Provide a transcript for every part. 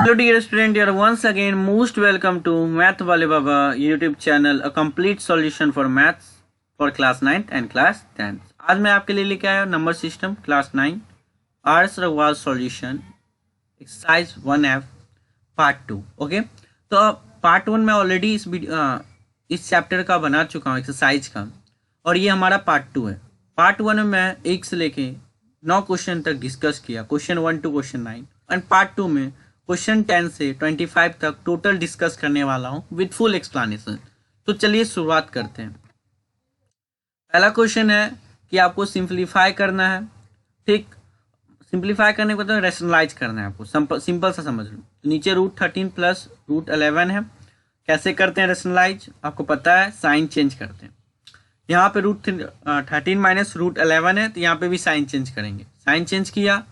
Hello dear student, you are once again most welcome to Math Wale Baba YouTube channel, a complete solution for maths for class 9th and class 10th। आज मैं आपके लिए लेके आया number system class 9 R S Aggarwal solution exercise 1F part 2। Okay, तो part 1 में already इस chapter का बना चुका हूँ एक्सरसाइज का, और ये हमारा पार्ट 2 है। पार्ट 1 में मैं 1 से लेके 9 क्वेश्चन तक डिस्कस किया, question 1 to question 9, and part 2 में क्वेश्चन 10 से 25 तक टोटल डिस्कस करने वाला हूँ विद फुल एक्सप्लेनेशन। तो चलिए शुरुआत करते हैं। पहला क्वेश्चन है कि आपको सिंपलीफाई करना है। ठीक, सिंपलीफाई करने को तो रैशनलाइज करना है आपको, सिंपल सा समझ लो। तो नीचे √13 प्लस √11 है। कैसे करते हैं रैशनलाइज, आपको पता है, साइन चेंज करते हैं। यहाँ पे √13 माइनस √11 है, तो यहाँ पे भी साइन चेंज करेंगे। साइन चेंज किया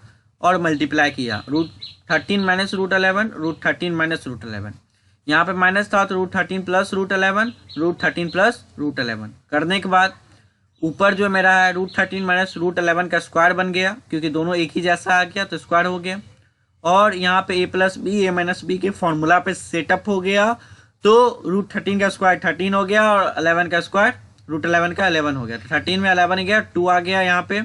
और मल्टीप्लाई किया, √13 माइनस √11, √13 माइनस √11। यहाँ पे माइनस था तो √13 प्लस √11, √13 प्लस √11 करने के बाद ऊपर जो मेरा है √13 माइनस √11 का स्क्वायर बन गया, क्योंकि दोनों एक ही जैसा आ गया तो स्क्वायर हो गया। और यहाँ पे a plus B A minus B के फॉर्मूला पे सेटअप हो गया, तो √13 का स्क्वायर 13 हो गया और 11 का स्क्वायर √11 का 11 हो गया। तो 13 में 11 गया, 2 आ गया यहाँ पे।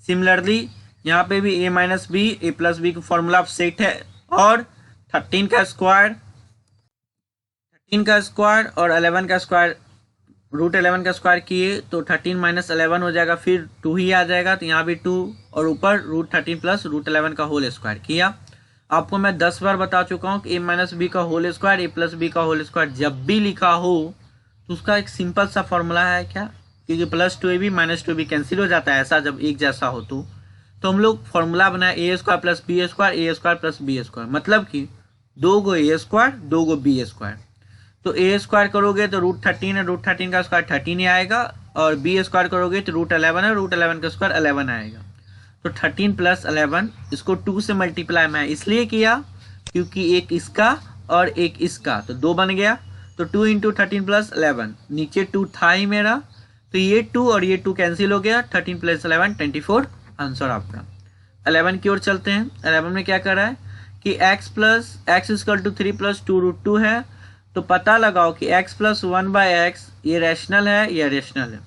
सिमिलरली यहाँ पे भी a minus B A plus B का फॉर्मूला सेट है, और 13 का स्क्वायर और 11 का स्क्वायर √11 का स्क्वायर किए तो 13 माइनस 11 हो जाएगा, फिर 2 ही आ जाएगा, तो यहाँ भी 2, और ऊपर √13 प्लस √11 का होल स्क्वायर किया। आपको मैं 10 बार बता चुका हूँ कि a माइनस बी का होल स्क्वायर ए प्लस बी का होल स्क्वायर जब भी लिखा हो तो उसका एक सिंपल सा फॉर्मूला है क्या, क्योंकि plus 2ab minus 2ab cancel हो जाता है, ऐसा जब एक जैसा हो तो हम लोग फॉर्मूला बनाए a square plus B square, A square plus B square, मतलब कि 2 गो a स्क्वायर 2 गो बी स्क्वायर। तो a स्क्वायर करोगे तो √13 है, √13 का स्क्वायर 13 ही आएगा, और बी स्क्वायर करोगे तो √11 है, √11 का स्क्वायर 11 आएगा। तो 13 प्लस 11, इसको 2 से मल्टीप्लाई मैं इसलिए किया क्योंकि एक इसका और एक इसका, तो 2 बन गया। तो 2 इंटू 13 प्लस 11, नीचे 2 था ही मेरा, तो ये 2 और ये 2 कैंसिल हो गया। 13 प्लस 11 24 आंसर आपका। 11 की ओर चलते हैं। 11 में क्या कर रहा है कि x इक्वल टू 3 प्लस 2√2 है, तो पता लगाओ कि x प्लस 1/x ये रैशनल है या रेशनल है।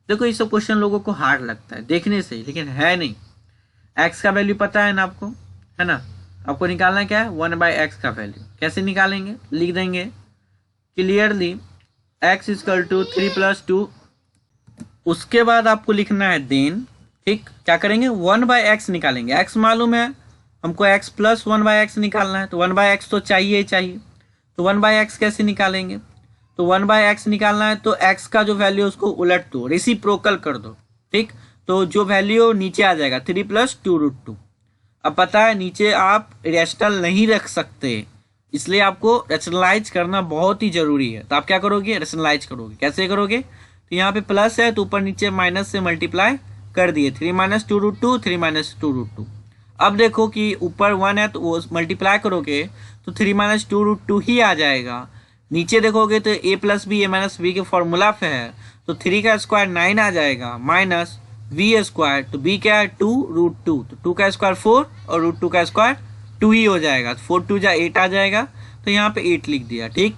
देखो ये सब क्वेश्चन लोगों को हार्ड लगता है देखने से, लेकिन है नहीं। x का वैल्यू पता है ना आपको, है ना। आपको निकालना क्या है, 1/x का वैल्यू। कैसे निकालेंगे, लिख देंगे clearly x equal to 3 plus 2। उसके बाद आपको लिखना है देन, ठीक, क्या करेंगे, 1/x निकालेंगे। x मालूम है हमको, x प्लस 1/x निकालना है, तो 1/x तो चाहिए ही चाहिए। तो 1/x कैसे निकालेंगे, तो 1/x निकालना है तो x का जो वैल्यू उसको उलट दो, रेसिप्रोकल कर दो, ठीक। तो जो वैल्यू नीचे आ जाएगा 3 प्लस 2√2। अब पता है नीचे आप रैशनल नहीं रख सकते, इसलिए आपको रैशनलाइज करना बहुत ही जरूरी है। तो आप क्या करोगे, रैशनलाइज करोगे। कैसे करोगे, तो यहाँ पे प्लस है तो ऊपर नीचे माइनस से मल्टीप्लाई कर दिए, 3 माइनस 2√2, 3 माइनस 2√2। अब देखो कि ऊपर 1 है तो वो मल्टीप्लाई करोगे तो 3 माइनस 2√2 ही आ जाएगा। नीचे देखोगे तो a plus B A minus B के फॉर्मूला पे है, तो 3 का स्क्वायर 9 आ जाएगा, माइनस v स्क्वायर, तो b क्या है 2√2, तो 2 का स्क्वायर 4 और √2 का स्क्वायर 2 ही हो जाएगा, 4 2 जा 8 आ जाएगा, तो यहाँ पे 8 लिख दिया, ठीक।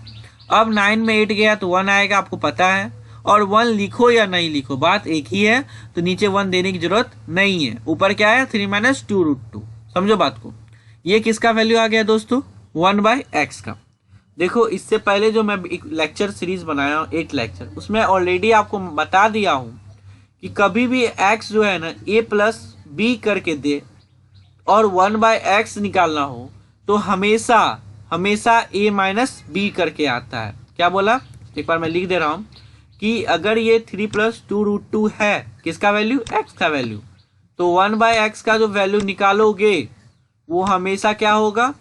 अब 9 में 8 गया तो 1 आएगा, आपको पता है, और 1 लिखो या नहीं लिखो बात एक ही है, तो नीचे 1 देने की जरूरत नहीं है। ऊपर क्या है 3 माइनस 2√2, समझो बात को। ये किसका वैल्यू आ गया दोस्तों, 1/x का। देखो इससे पहले जो मैं एक लेक्चर सीरीज बनाया हूँ 8 लेक्चर, उसमें ऑलरेडी आपको बता दिया हूँ कि कभी भी x जो है ना a प्लस बी करके दे और 1/x निकालना हो तो हमेशा a माइनस बी करके आता है। क्या बोला, एक बार मैं लिख दे रहा हूँ कि अगर ये 3 प्लस 2√2 है, किसका वैल्यू, x का वैल्यू, तो 1/x का जो वैल्यू निकालोगे वो हमेशा क्या होगा,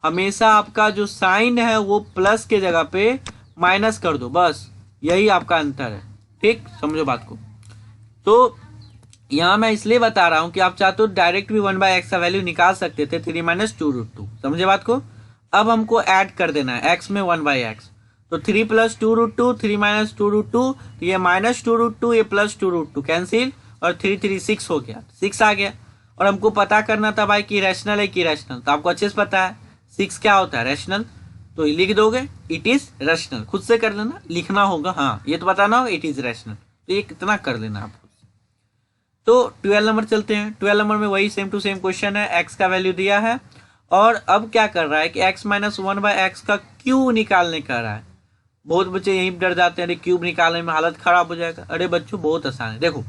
हमेशा आपका जो साइन है वो प्लस के जगह पे माइनस कर दो, बस यही आपका अंतर है, ठीक, समझो बात को। तो यहाँ मैं इसलिए बता रहा हूँ कि आप चाहते हो डायरेक्ट भी 1/x का वैल्यू निकाल सकते थे, 3 माइनस 2√2, समझे बात को। अब हमको ऐड कर देना है x में 1/x, तो 3 प्लस 2√2, 3 माइनस 2√2, तो ये माइनस 2√2, ये प्लस 2√2 कैंसिल, और 3 3 6 हो गया, 6 आ गया। और हमको पता करना था भाई कि रैशनल है कि रैशनल, तो आपको अच्छे से पता है 6 क्या होता है, रैशनल। तो लिख दोगे इट इज रैशनल, खुद से कर लेना, लिखना होगा, हाँ ये तो बताना होगा इट इज रैशनल, तो ये कितना कर लेना आप। तो 12 नंबर चलते हैं। 12 नंबर में वही सेम टू सेम क्वेश्चन है, x का वैल्यू दिया है और अब क्या कर रहा है कि x माइनस 1/x का क्यूब निकालने का रहा है। बहुत बच्चे यहीं डर जाते हैं, अरे क्यूब निकालने में हालत खराब हो जाएगा। अरे बच्चों बहुत आसान है, देखो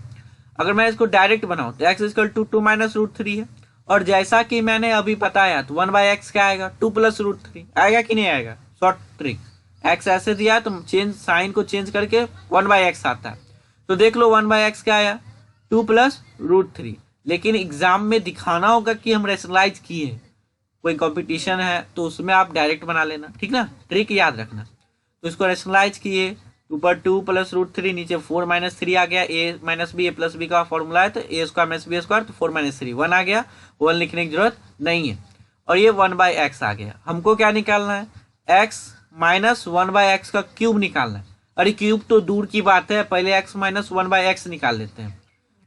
अगर मैं इसको डायरेक्ट बनाऊं तो x equal to 2 minus root 3 है, और जैसा कि मैंने अभी बताया तो 1/x क्या आएगा, 2 प्लस रूट 3 आएगा कि नहीं आएगा। शॉर्ट ट्रिक, x ऐसे दिया है तो चेंज साइन को चेंज करके 1/x आता है। तो देख लो 1/x क्या आया, 2 प्लस रूट 3। लेकिन एग्जाम में दिखाना होगा कि हम रेशनलाइज किए, कोई कंपटीशन है तो उसमें आप डायरेक्ट बना लेना, ठीक ना, ट्रिक याद रखना। तो इसको रेशनलाइज किए, ऊपर 2 प्लस रूट 3, नीचे 4 माइनस 3 आ गया, a minus B A plus B का फॉर्मूला है तो A square minus B square, तो 4 माइनस 3 1 आ गया, 1 लिखने की जरूरत नहीं है। और ये 1/x आ गया। हमको क्या निकालना है, x माइनस 1/x का क्यूब निकालना है। अरे क्यूब तो दूर की बात है, पहले x माइनस 1/x निकाल लेते हैं।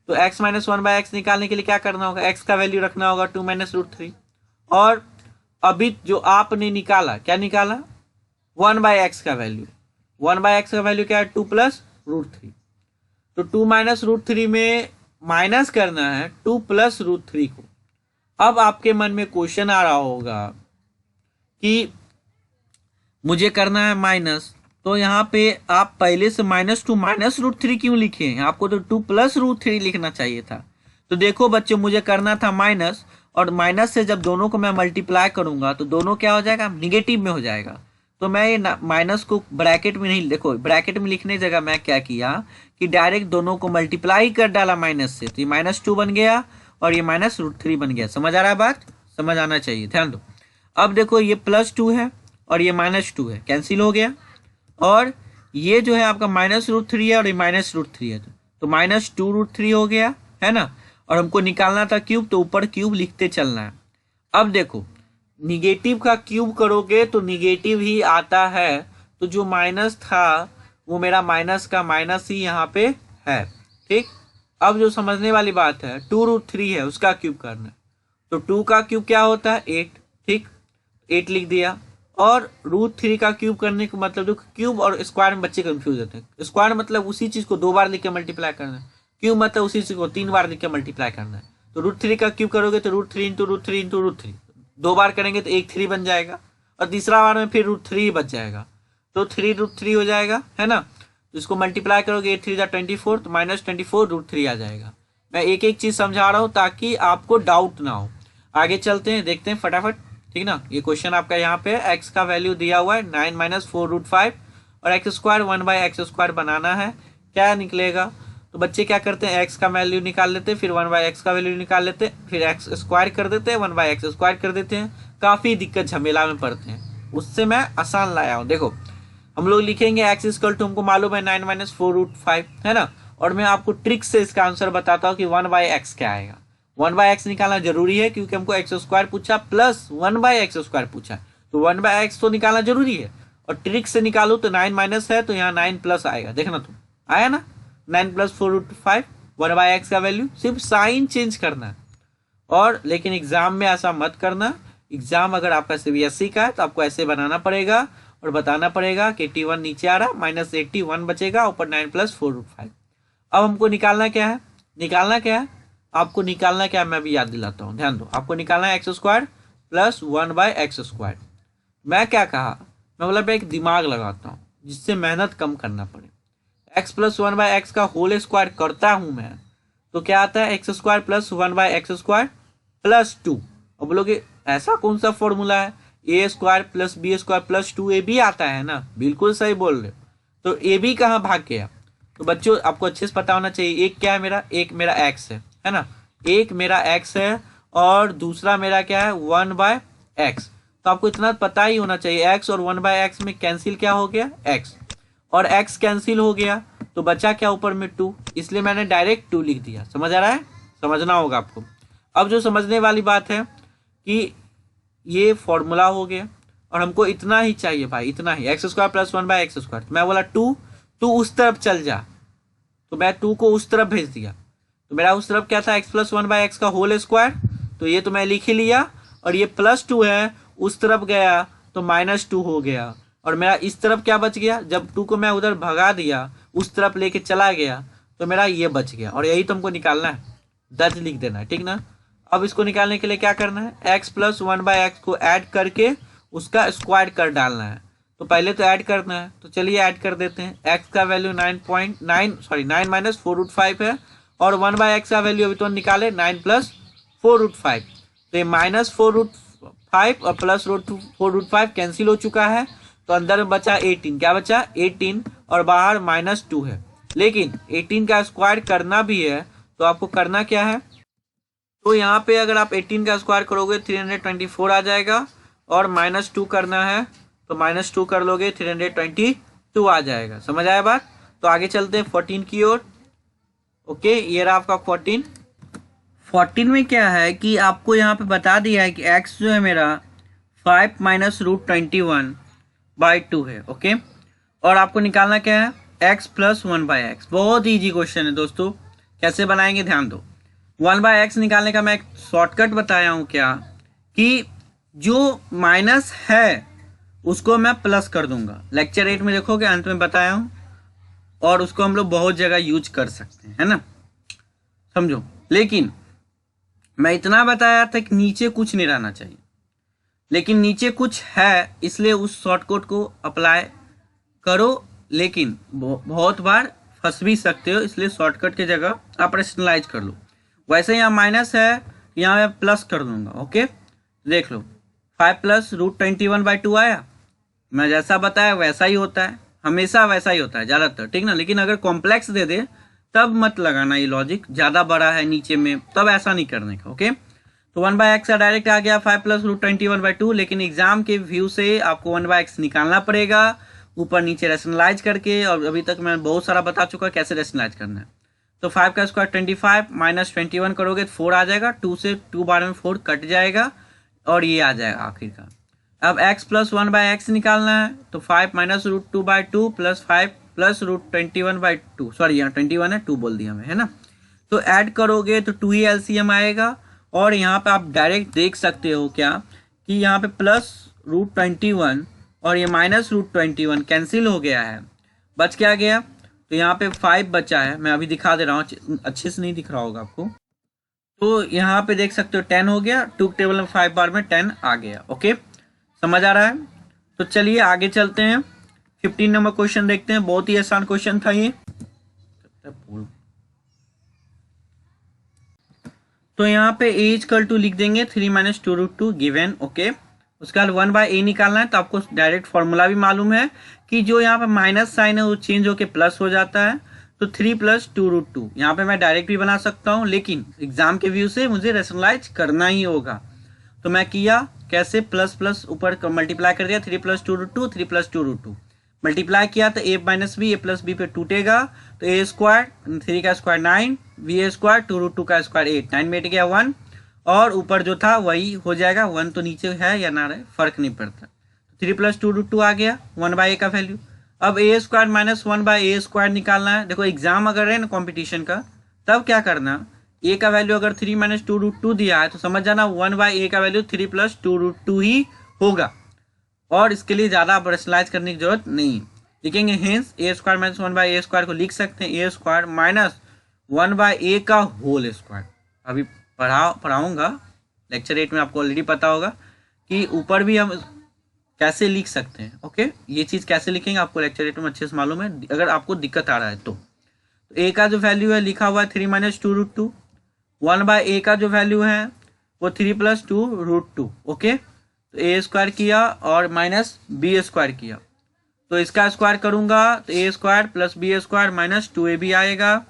तो x माइनस 1/x निकालने के लिए क्या करना होगा, x का वैल्यू रखना होगा 2 माइनस रूट 3, और अभी जो आपने निकाला क्या निकाला, 1/x का वैल्यू। 1/x का वैल्यू क्या है, 2 प्लस रूट 3। तो 2 माइनस रूट 3 में माइनस करना है 2 प्लस रूट 3 को। अब आपके मन में क्वेश्चन आ रहा होगा कि मुझे करना है माइनस, तो यहाँ पे आप पहले से -2 माइनस रूट 3 क्यों लिखे हैं, आपको तो 2 प्लस रूट 3 लिखना चाहिए था। तो देखो बच्चों मुझे करना था माइनस, और माइनस से जब दोनों को मैं मल्टीप्लाई करूंगा तो दोनों क्या हो जाएगा, निगेटिव में हो जाएगा। तो मैं ये माइनस को ब्रैकेट में नहीं, देखो ब्रैकेट में लिखने की जगह मैं क्या किया कि डायरेक्ट दोनों को मल्टीप्लाई कर डाला माइनस से, तो ये -2 बन गया और ये माइनस रूट 3 बन गया। समझ आ रहा है बात, समझ आना चाहिए, ध्यान दो। अब देखो ये +2 है और ये -2 है, कैंसिल हो गया, और ये जो है आपका -√3 है और ये -√3 है, तो -2√3 हो गया है ना। और हमको निकालना था क्यूब, तो ऊपर क्यूब लिखते चलना है। अब देखो निगेटिव का क्यूब करोगे तो निगेटिव ही आता है, तो जो माइनस था वो मेरा माइनस का माइनस ही यहाँ पे है, ठीक। अब जो समझने वाली बात है 2√3 है उसका क्यूब करना है, तो 2 का क्यूब क्या होता है 8, ठीक, 8 लिख दिया। और √3 का क्यूब करने का मतलब, जो क्यूब और स्क्वायर में बच्चे कंफ्यूज होते हैं, स्क्वायर मतलब उसी चीज को 2 बार लिख के मल्टीप्लाई करना है, क्यूब मतलब उसी चीज को 3 बार लिख के मल्टीप्लाई करना है। तो √3 का क्यूब करोगे तो √3 इंटू √3 इंटू √3, 2 बार करेंगे तो एक 3 बन जाएगा, और तीसरा बार में फिर √3 बच जाएगा, तो 3√3 हो जाएगा, है ना। तो इसको मल्टीप्लाई करोगे 8 3 24, तो -24 √3 आ जाएगा। मैं एक एक चीज समझा रहा हूँ ताकि आपको डाउट ना हो। आगे चलते हैं, देखते हैं फटाफट, ठीक ना। ये क्वेश्चन आपका यहाँ पे x का वैल्यू दिया हुआ है 9 माइनस 4√5 और x स्क्वायर 1/x² बनाना है, क्या निकलेगा। तो बच्चे क्या करते हैं, x का वैल्यू निकाल लेते हैं, फिर 1/x का वैल्यू निकाल लेते हैं, फिर x स्क्वायर कर देते हैं, 1/x² कर देते हैं, काफी दिक्कत झमेला में पड़ते हैं। उससे मैं आसान लाया हूँ। देखो हम लोग लिखेंगे x इक्वल टू, हमको मालूम है 9 माइनस 4√5 है ना, और मैं आपको ट्रिक से इसका आंसर बताता हूँ कि 1/x क्या आएगा। 1/x निकालना जरूरी है क्योंकि हमको x² पूछा प्लस 1/x² पूछा, तो 1/x तो निकालना जरूरी है। और ट्रिक से निकालू तो 9 माइनस है तो यहाँ 9 प्लस आएगा, देखना तुम आया ना, 9 प्लस 4√5 1/x का वैल्यू, सिर्फ साइन चेंज करना है। और लेकिन एग्जाम में ऐसा मत करना, एग्जाम अगर आपका CBSE का है तो आपको ऐसे बनाना पड़ेगा और बताना पड़ेगा कि 81 नीचे आ रहा, -81 बचेगा, ऊपर 9 प्लस 4√5। अब हमको निकालना क्या है, निकालना क्या है आपको, निकालना क्या है मैं भी याद दिलाता हूँ, ध्यान दो। आपको निकालना है x² प्लस 1/x²। मैं क्या कहा, मैं बोला मैं एक दिमाग लगाता हूँ जिससे मेहनत कम करना पड़े। x प्लस 1/x का होल स्क्वायर करता हूँ मैं, तो क्या आता है x² प्लस 1/x² प्लस 2। अब बोलोगे ऐसा कौन सा फॉर्मूला है, a² plus b² plus 2ab आता है ना, बिल्कुल सही बोल रहे हो। तो ab कहाँ भाग गया, तो बच्चों आपको अच्छे से पता होना चाहिए, एक क्या है मेरा, एक मेरा x है ना, एक मेरा x है और दूसरा मेरा क्या है 1/x। तो आपको इतना पता ही होना चाहिए, x और 1/x में कैंसिल क्या हो गया, x और x कैंसिल हो गया, तो बचा क्या ऊपर में 2, इसलिए मैंने डायरेक्ट 2 लिख दिया। समझ आ रहा है, समझना होगा आपको। अब जो समझने वाली बात है कि ये फॉर्मूला हो गया और हमको इतना ही चाहिए भाई, इतना ही, x² प्लस 1/x²। मैं बोला 2 तू उस तरफ चल जा, तो मैं 2 को उस तरफ भेज दिया, तो मेरा उस तरफ क्या था x प्लस 1/x का होल स्क्वायर, तो ये तो मैं लिख ही लिया, और ये +2 है उस तरफ गया तो -2 हो गया, और मेरा इस तरफ क्या बच गया, जब 2 को मैं उधर भगा दिया उस तरफ लेके चला गया तो मेरा ये बच गया, और यही तुमको निकालना है, दर्ज लिख देना है, ठीक ना। अब इसको निकालने के लिए क्या करना है, x + 1/x को ऐड करके उसका स्क्वायर कर डालना है। तो पहले तो ऐड करना है, तो चलिए ऐड कर देते हैं। x का वैल्यू 9 - 4√5 है, और 1/x का वैल्यू अभी तो निकाले 9 + 4√5, तो ये -4√5 और +4√5 कैंसिल हो चुका है, तो अंदर में बचा 18, क्या बचा 18, और बाहर -2 है। लेकिन 18 का स्क्वायर करना भी है, तो आपको करना क्या है, तो यहाँ पे अगर आप 18 का स्क्वायर करोगे 324 आ जाएगा, और -2 करना है तो -2 कर लोगे 322 आ जाएगा। समझ आया बात। तो आगे चलते हैं 14 की ओर। ओके, ये रहा आपका 14 में क्या है कि आपको यहाँ पे बता दिया है कि x जो है मेरा 5 - √21/2 है। ओके, और आपको निकालना क्या है, x + 1/x। बहुत ईजी क्वेश्चन है दोस्तों, कैसे बनाएंगे ध्यान दो। 1/x निकालने का मैं एक शॉर्टकट बताया हूँ क्या, कि जो माइनस है उसको मैं प्लस कर दूंगा। लेक्चर 8 में देखोगे, अंत में बताया हूँ, और उसको हम लोग बहुत जगह यूज कर सकते हैं, है ना, समझो। लेकिन मैं इतना बताया था कि नीचे कुछ नहीं रहना चाहिए, लेकिन नीचे कुछ है, इसलिए उस शॉर्टकट को अप्लाई करो। लेकिन बहुत बार फंस भी सकते हो, इसलिए शॉर्टकट की जगह आप रेशनलाइज कर लो। वैसे यहाँ माइनस है, यहाँ मैं प्लस कर दूंगा। ओके, देख लो, 5 + √21/2 आया। मैं जैसा बताया वैसा ही होता है, हमेशा वैसा ही होता है ज़्यादातर, ठीक ना। लेकिन अगर कॉम्प्लेक्स दे दे तब मत लगाना ये लॉजिक, ज़्यादा बड़ा है नीचे में तब ऐसा नहीं करने का। ओके, तो 1/x का डायरेक्ट आ गया 5 + √21/2, लेकिन एग्जाम के व्यू से आपको 1/x निकालना पड़ेगा ऊपर नीचे रेशनलाइज करके, और अभी तक मैं बहुत सारा बता चुका कैसे रेशनलाइज करना है। तो 5 का स्क्वायर 25 -21 करोगे तो 4 आ जाएगा, 2 से 2 बार में 4 कट जाएगा, और ये आ जाएगा आखिर का। अब x + 1/x निकालना है, तो 5 - √2/2 + 5 + √21/2, सॉरी यहाँ 21 है, 2 बोल दिया मैं, है ना। तो ऐड करोगे तो 2 ही LCM आएगा, और यहाँ पे आप डायरेक्ट देख सकते हो क्या कि यहाँ पे +√21 और ये -√21 कैंसिल हो गया है, बच क्या गया, तो यहाँ पे 5 बचा है। मैं अभी दिखा दे रहा हूँ, अच्छे से नहीं दिख रहा होगा आपको, तो यहाँ पे देख सकते हो 10 हो गया, 2 टेबल में 5 बार में 10 आ गया। ओके, समझ आ रहा है। तो चलिए आगे चलते हैं, 15 नंबर क्वेश्चन देखते हैं। बहुत ही आसान क्वेश्चन था ये। तो यहाँ पे a = लिख देंगे 3 - 2√2 गिवन। ओके, उसके बाद 1/a निकालना है, तो आपको डायरेक्ट फॉर्मूला भी मालूम है कि जो यहाँ पे माइनस साइन है वो चेंज होके प्लस हो जाता है, तो 3 + 2√2। यहाँ पे मैं डायरेक्ट भी बना सकता हूँ, लेकिन एग्जाम के व्यू से मुझे रेशनलाइज करना ही होगा। तो मैं किया कैसे, प्लस प्लस ऊपर मल्टीप्लाई कर दिया, 3 + 2√2, 3 + 2√2 मल्टीप्लाई किया तो a - b, a + b पे टूटेगा, तो a², 3 का स्क्वायर 9, b² 2√2 का स्क्वायर 8, 9 में 8 गया 1, और ऊपर जो था वही हो जाएगा, 1 तो नीचे है या ना रहे फर्क नहीं पड़ता। 3 + 2√2 आ गया, 1/a का वैल्यू। अब a² - 1/a² निकालना है। देखो एग्जाम अगर है ना कॉम्पिटिशन का, तब क्या करना, a का वैल्यू अगर 3 - 2√2 दिया है तो समझ जाना 1/a का वैल्यू 3 + 2√2 ही होगा, और इसके लिए ज़्यादा आप रेशनलाइज करने की जरूरत नहीं। लिखेंगे हेंस a² - 1/a² को लिख सकते हैं a² - 1/a का होल स्क्वायर। अभी पढ़ाऊंगा लेक्चर 8 में, आपको ऑलरेडी पता होगा कि ऊपर भी हम कैसे लिख सकते हैं। ओके, ये चीज़ कैसे लिखेंगे आपको लेक्चर 8 में अच्छे से मालूम है, अगर आपको दिक्कत आ रहा है तो। a का जो वैल्यू है लिखा हुआ है 3 - 2√2, 1/a का जो वैल्यू है वो 3 + 2√2। ओके, तो a² किया और -b² किया, तो इसका स्क्वायर करूंगा तो a² + b² - 2ab आएगा,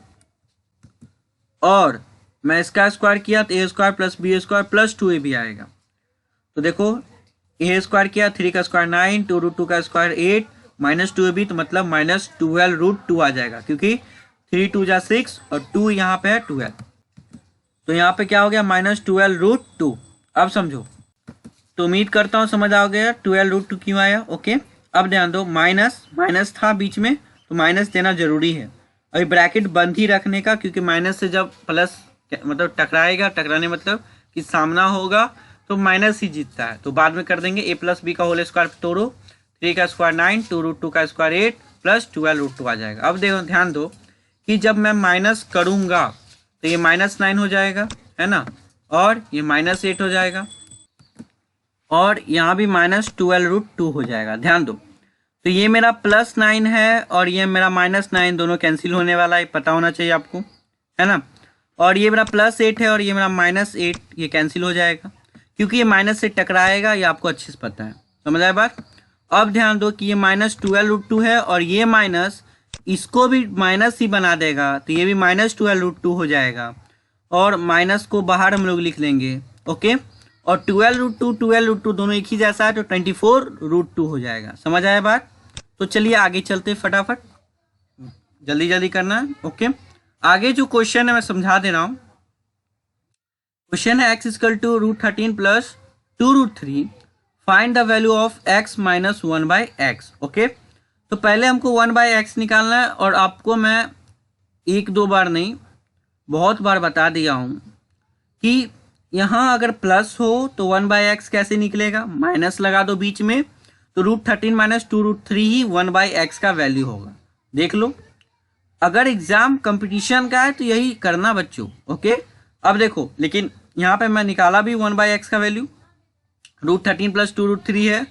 और मैं इसका स्क्वायर किया तो a² + b² + 2ab आएगा। तो देखो a² किया, 3 का स्क्वायर 9, 2√2 का स्क्वायर 8, -2ab, तो मतलब -12√2 आ जाएगा, क्योंकि 3 × 2 = 6 और 2 यहाँ पे है 12, तो यहाँ पे क्या हो गया -12√2। अब समझो, तो उम्मीद करता हूँ समझ आ गया 12√2 क्यों आया। ओके, अब ध्यान दो, माइनस था बीच में, तो माइनस देना जरूरी है। अभी ब्रैकेट बंद ही रखने का, क्योंकि माइनस से जब प्लस मतलब टकराएगा, टकराने मतलब कि सामना होगा, तो माइनस ही जीतता है, तो बाद में कर देंगे। ए प्लस बी का होल स्क्वायर तोड़ो, 3 का स्क्वायर 9, 2√2 का स्क्वायर 8 प्लस 12√2 आ जाएगा। अब देखो ध्यान दो कि जब मैं माइनस करूंगा तो ये -9 हो जाएगा, है ना, और ये -8 हो जाएगा, और यहाँ भी -12√2 हो जाएगा। ध्यान दो, तो ये मेरा +9 है और ये मेरा -9, दोनों कैंसिल होने वाला है, पता होना चाहिए आपको, है ना। और ये मेरा +8 है और ये मेरा -8, ये कैंसिल हो जाएगा क्योंकि ये माइनस से टकराएगा, ये आपको अच्छे से पता है, समझ आए बात। अब ध्यान दो कि ये -12√2 है और ये माइनस इसको भी माइनस ही बना देगा, तो ये भी -12√2 हो जाएगा, और माइनस को बाहर हम लोग लिख लेंगे, ओके। और 12√2 दोनों एक ही जैसा है, तो 24√2 हो जाएगा, समझ आया बात। तो चलिए आगे चलते फटाफट, जल्दी जल्दी करना है, ओके। आगे जो क्वेश्चन है मैं समझा दे रहा हूँ। क्वेश्चन है x = √13 + 2√3, find the value of x - 1/x, okay. तो पहले हमको 1/x निकालना है, और आपको मैं 1-2 बार नहीं बहुत बार बता दिया हूँ कि यहाँ अगर प्लस हो तो 1/x कैसे निकलेगा, माइनस लगा दो बीच में, तो √13 - 2√3 ही 1/x का वैल्यू होगा। देख लो, अगर एग्जाम कंपटीशन का है तो यही करना बच्चों, ओके। अब देखो, लेकिन यहाँ पे मैं निकाला भी 1/x का वैल्यू, √13 + 2√3 है,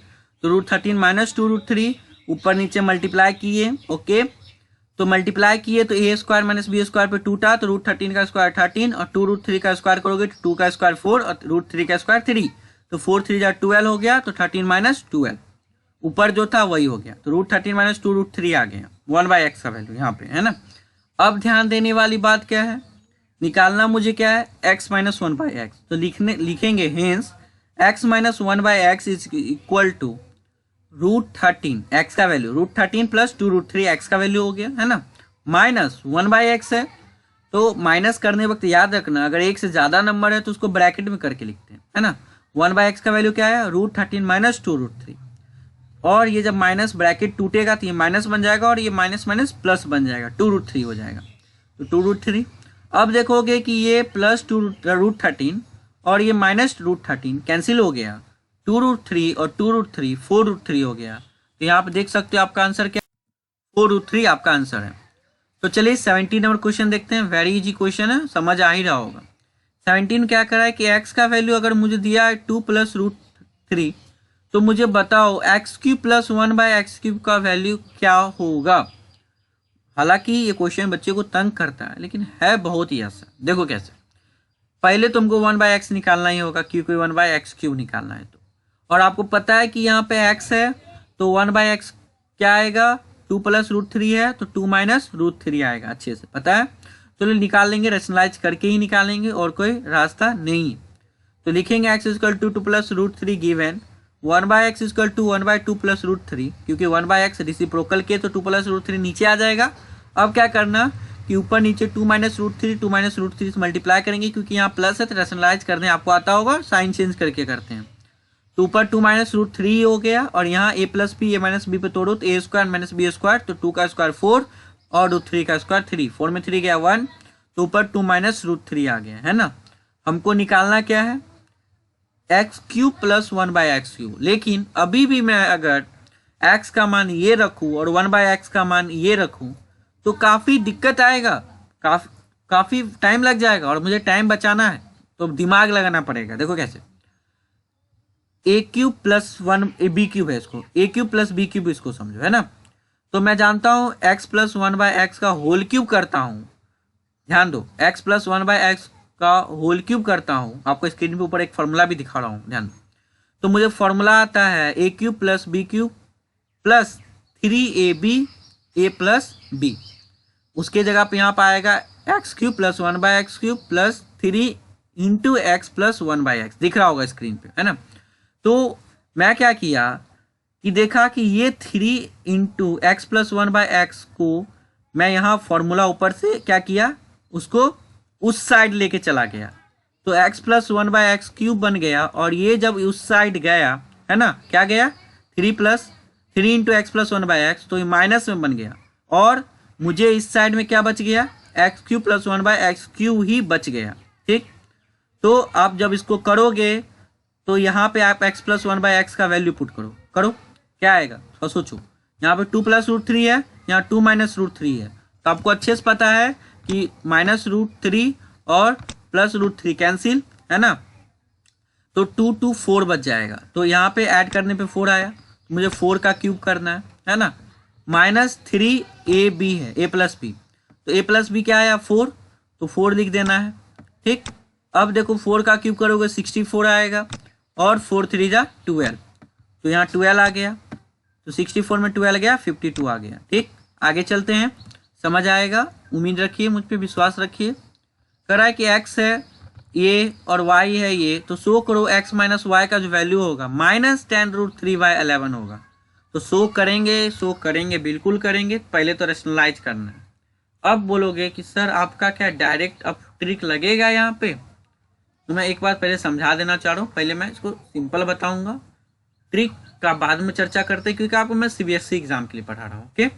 तो √13 - 2√3 ऊपर नीचे मल्टीप्लाई किए, ओके। तो मल्टीप्लाई किए तो a² - b² पे टूटा, तो √13 का स्क्वायर 13 और 2√3 का स्क्वायर करोगे तो 2 का स्क्वायर 4 और √3 का स्क्वायर 3, तो 4 3 जा 12 हो गया, तो 13 - 12 ऊपर जो था वही हो गया, तो √13 - 2√3 आ गया 1/x का वैल्यू यहाँ पे, है ना। अब ध्यान देने वाली बात क्या है, निकालना मुझे क्या है, x - 1/x, तो लिखेंगे hence x - 1/x is equal to √13 x का वैल्यू, √13 + 2√3 x का वैल्यू हो गया, है ना, माइनस 1/x है, तो माइनस करने वक्त याद रखना अगर एक से ज्यादा नंबर है तो उसको ब्रैकेट में करके लिखते हैं, है ना। 1/x का वैल्यू क्या है, √13 - 2√3, और ये जब माइनस ब्रैकेट टूटेगा तो ये माइनस बन जाएगा और ये माइनस माइनस प्लस बन जाएगा, 2√3 हो जाएगा, तो 2√3। अब देखोगे कि ये प्लस √13 और ये माइनस √13 कैंसिल हो गया, 2√3 और 2√3 4√3 हो गया, तो यहाँ पे देख सकते हो आपका आंसर क्या, 4√3 आपका आंसर है। तो चलिए 17 नंबर क्वेश्चन देखते हैं, वेरी इजी क्वेश्चन है, समझ आ ही रहा होगा। 17 क्या करा है कि x का वैल्यू अगर मुझे दिया है 2 + √3, तो मुझे बताओ x³ + 1/x³ का वैल्यू क्या होगा। हालांकि ये क्वेश्चन बच्चे को तंग करता है, लेकिन है बहुत ही आसान। देखो कैसे, पहले तुमको 1/x निकालना ही होगा क्योंकि 1/x³ निकालना है, तो और आपको पता है कि यहाँ पे x है, तो 1/x क्या आएगा, 2 + √3 है, तो 2 - √3 आएगा, अच्छे से पता है। चलो निकाल लेंगे, रेशनलाइज करके ही निकालेंगे, और कोई रास्ता नहीं। तो लिखेंगे x = 2 + √3 गिवन 1/x = 1/2 + √3, क्योंकि 1/x रेसिप्रोकल के, तो 2 + √3 नीचे आ जाएगा। अब क्या करना कि ऊपर नीचे 2 - √3 2 - √3 से मल्टीप्लाई करेंगे, क्योंकि यहाँ प्लस है तो रेशनलाइज करने आपको आता होगा, साइन चेंज करके करते हैं, तो ऊपर 2 - √3 हो गया, और यहाँ a + b a - b पे तोड़ो तो a² - b², तो 2 का स्क्वायर 4 और √3 का स्क्वायर 3, 4 में 3 गया 1, तो ऊपर 2 - √3 आ गया, है ना। हमको निकालना क्या है, x³ + 1/x³, लेकिन अभी भी मैं अगर x का मान ये रखूँ और 1/x का मान ये रखूँ तो काफ़ी दिक्कत आएगा, काफ़ी टाइम लग जाएगा, और मुझे टाइम बचाना है तो दिमाग लगाना पड़ेगा। देखो कैसे, a³ + 1 b³ है, इसको a³ + b³ इसको समझो, है ना। तो मैं जानता हूँ x + 1/x का होल क्यूब करता हूँ, ध्यान दो, x + 1/x का होल क्यूब करता हूँ, आपको स्क्रीन पे ऊपर एक फॉर्मूला भी दिखा रहा हूँ, ध्यान दो। तो मुझे फॉर्मूला आता है a³ + b³ + 3ab a + b, उसके जगह पे यहाँ पर आएगा x³ + 1/x³ + 3 × x + 1/x, दिख रहा होगा स्क्रीन पे, है ना। तो मैं क्या किया कि देखा कि ये 3 × x + 1/x को मैं यहाँ फॉर्मूला ऊपर से क्या किया, उसको उस साइड लेके चला गया, तो x + 1/x³ बन गया, और ये जब उस साइड गया, है ना, क्या गया, 3 × x + 1/x, तो ये माइनस में बन गया, और मुझे इस साइड में क्या बच गया, x³ + 1/x³ ही बच गया, ठीक। तो आप जब इसको करोगे तो यहाँ पे आप x प्लस 1/x का वैल्यू पुट करो क्या आएगा तो सोचो। यहाँ पे 2 प्लस रूट 3 है, यहाँ 2 माइनस रूट 3 है, तो आपको अच्छे से पता है कि माइनस रूट 3 और प्लस रूट 3 कैंसिल है ना, तो 2 2 4 बच जाएगा। तो यहाँ पे ऐड करने पे 4 आया, मुझे 4 का क्यूब करना है ना। माइनस 3ab है, a प्लस बी, तो a प्लस बी क्या आया 4, तो 4 लिख देना है। ठीक, अब देखो 4 का क्यूब करोगे 64 आएगा और 4 3 जा 12, तो यहाँ 12 आ गया, तो 64 में 12 गया 52 आ गया। ठीक, आगे चलते हैं, समझ आएगा, उम्मीद रखिए, मुझ पे विश्वास रखिए। कह रहा है कि x है ये और y है ये, तो शो करो x माइनस वाई का जो वैल्यू होगा माइनस 10√3/11 होगा। तो शो करेंगे बिल्कुल करेंगे, पहले तो रेशनलाइज करना है। अब बोलोगे कि सर आपका क्या डायरेक्ट अब ट्रिक लगेगा यहाँ पे, तो मैं एक बार पहले समझा देना चाह रहा हूँ, पहले मैं इसको सिंपल बताऊंगा, ट्रिक का बाद में चर्चा करते हैं, क्योंकि आपको मैं CBSE एग्जाम के लिए पढ़ा रहा हूँ। ओके,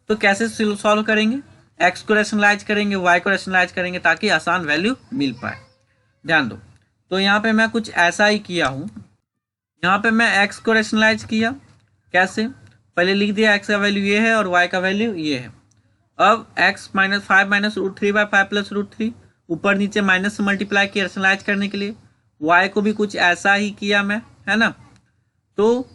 तो कैसे सॉल्व करेंगे, x को रेशनलाइज करेंगे, y को रेशनलाइज करेंगे, ताकि आसान वैल्यू मिल पाए। ध्यान दो, तो यहाँ पे मैं कुछ ऐसा ही किया हूँ, यहाँ पे मैं x को रेशनलाइज किया, कैसे, पहले लिख दिया x का वैल्यू ये है और y का वैल्यू ये है। अब x minus 5 minus root 3/5 plus root 3, ऊपर नीचे माइनस से मल्टीप्लाई किया रेशनलाइज करने के लिए। y को भी कुछ ऐसा ही किया मैं, है ना, तो